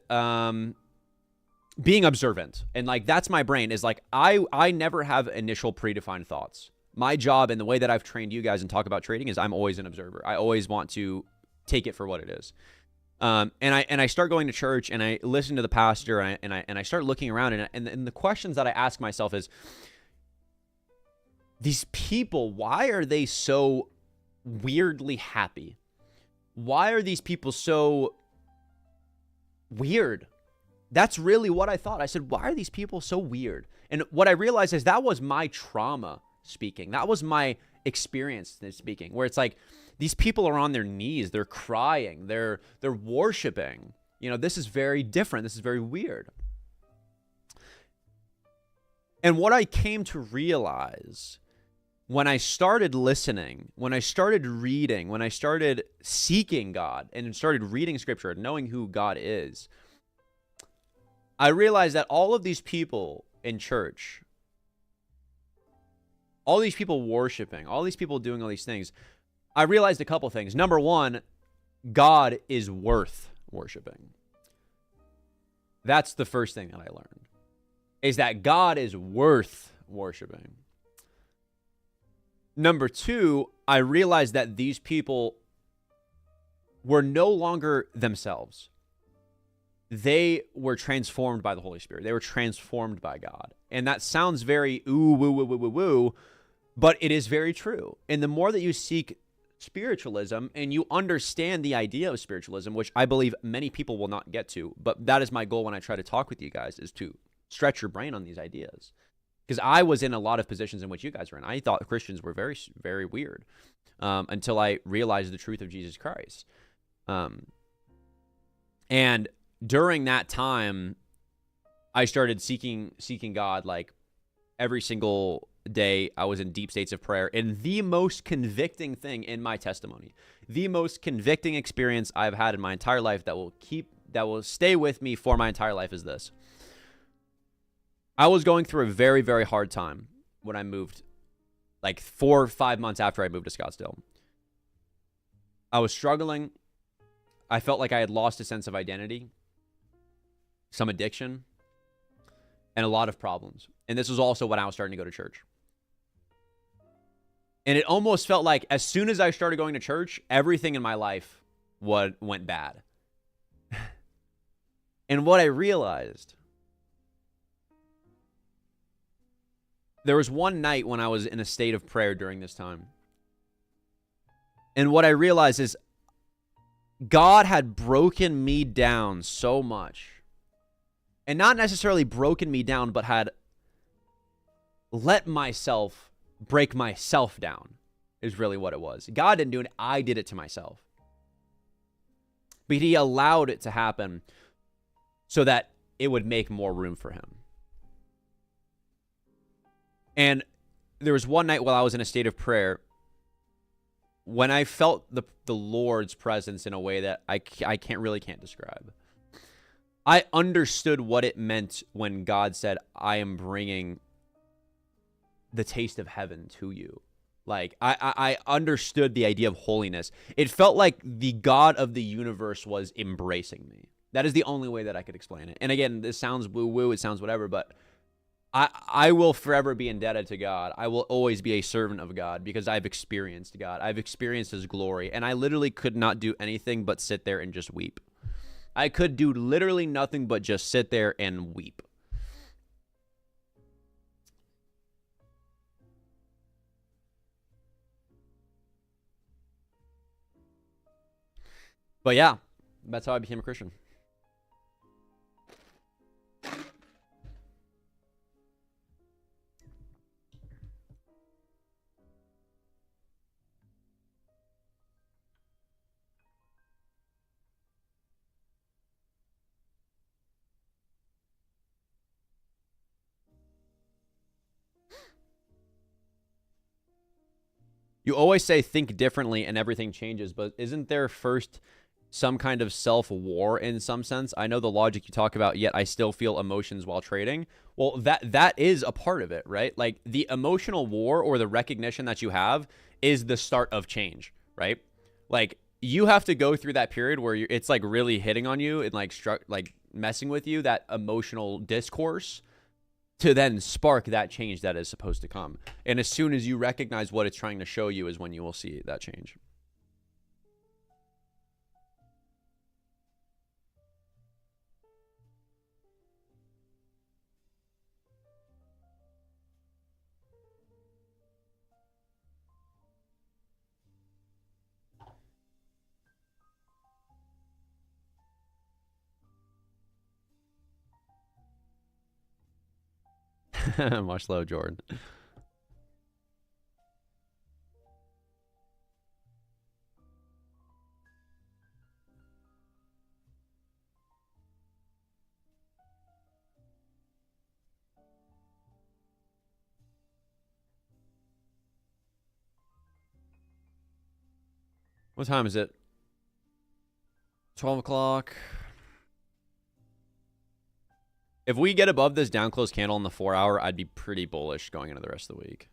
[SPEAKER 1] being observant. And like, that's my brain, is like, I never have initial predefined thoughts. My job, and the way that I've trained you guys and talk about trading, is I'm always an observer. I always want to take it for what it is. And I start going to church, and I listen to the pastor, and I start looking around, and the questions that I ask myself is, these people, why are they so weirdly happy? Why are these people so weird? That's really what I thought. I said, why are these people so weird? And what I realized is that was my trauma speaking. That was my experience speaking, where it's like, these people are on their knees, they're crying, they're worshiping. This is very different. This is very weird. And what I came to realize when I started listening, when I started reading, when I started seeking God and started reading Scripture and knowing who God is, I realized that all of these people in church, all these people worshiping, all these people doing all these things, I realized a couple things. Number one, God is worth worshiping. That's the first thing that I learned, is that God is worth worshiping. Number two, I realized that these people were no longer themselves. They were transformed by the Holy Spirit. They were transformed by God. And that sounds very ooh, woo, woo, woo, woo, woo, but it is very true. And the more that you seek spiritualism and you understand the idea of spiritualism, which I believe many people will not get to, but that is my goal when I try to talk with you guys, is to stretch your brain on these ideas. Because I was in a lot of positions in which you guys were in. I thought Christians were very, very weird until I realized the truth of Jesus Christ. And during that time, I started seeking God like every single day. I was in deep states of prayer. And the most convicting thing in my testimony, the most convicting experience I've had in my entire life that will stay with me for my entire life is this. I was going through a very, very hard time when I moved, like 4 or 5 months after I moved to Scottsdale. I was struggling. I felt like I had lost a sense of identity, some addiction, and a lot of problems. And this was also when I was starting to go to church. And it almost felt like as soon as I started going to church, everything in my life went bad. And what I realized, there was one night when I was in a state of prayer during this time. And what I realized is God had broken me down so much. And not necessarily broken me down, but had let myself break myself down is really what it was. God didn't do it. I did it to myself. But he allowed it to happen so that it would make more room for him. And there was one night while I was in a state of prayer when I felt the Lord's presence in a way that I can't describe. I understood what it meant when God said, I am bringing the taste of heaven to you. Like, I understood the idea of holiness. It felt like the God of the universe was embracing me. That is the only way that I could explain it. And again, this sounds woo-woo, it sounds whatever, but I will forever be indebted to God. I will always be a servant of God because I've experienced God. I've experienced his glory. And I literally could not do anything but sit there and just weep. I could do literally nothing but just sit there and weep. But yeah, that's how I became a Christian. You always say think differently and everything changes, but isn't there first some kind of self-war in some sense? I know the logic you talk about, yet I still feel emotions while trading. Well, that is a part of it, right? Like the emotional war or the recognition that you have is the start of change, right? Like you have to go through that period where it's like really hitting on you and like messing with you, that emotional discourse, to then spark that change that is supposed to come. And as soon as you recognize what it's trying to show you is when you will see that change. Much love, Jordan. What time is it? 12 o'clock. If we get above this down close candle in the 4 hour, I'd be pretty bullish going into the rest of the week.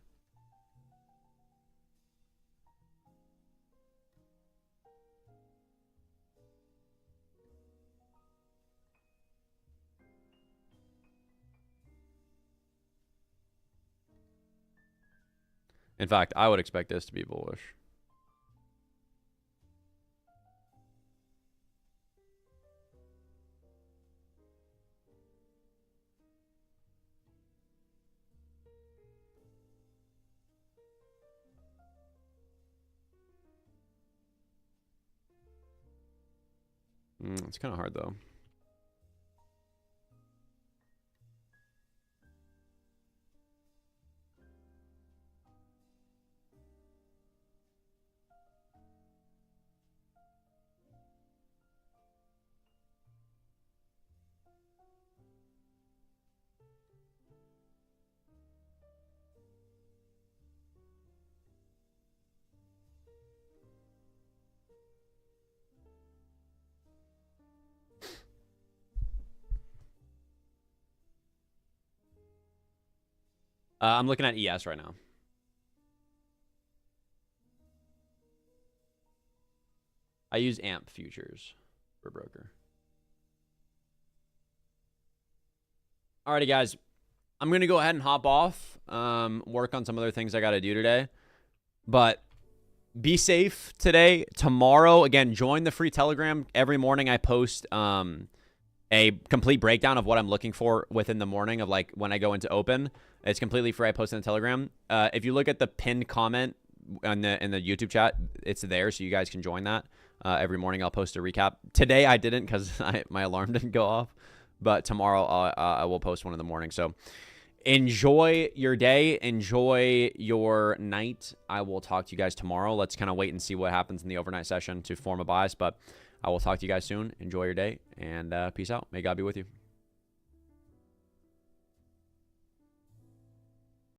[SPEAKER 1] In fact, I would expect this to be bullish. It's kind of hard, though. I'm looking at ES right now. I use AMP futures for broker. Alrighty, guys. I'm going to go ahead and hop off, work on some other things I got to do today. But be safe today. Tomorrow, again, join the free Telegram. Every morning I post a complete breakdown of what I'm looking for within the morning of like when I go into open. It's completely free. I post in the Telegram. If you look at the pinned comment in the YouTube chat, it's there, so you guys can join that. Every morning I'll post a recap. Today I didn't because my alarm didn't go off, but tomorrow I will post one in the morning. So enjoy your day. Enjoy your night. I will talk to you guys tomorrow. Let's kind of wait and see what happens in the overnight session to form a bias, but I will talk to you guys soon. Enjoy your day, and peace out. May God be with you.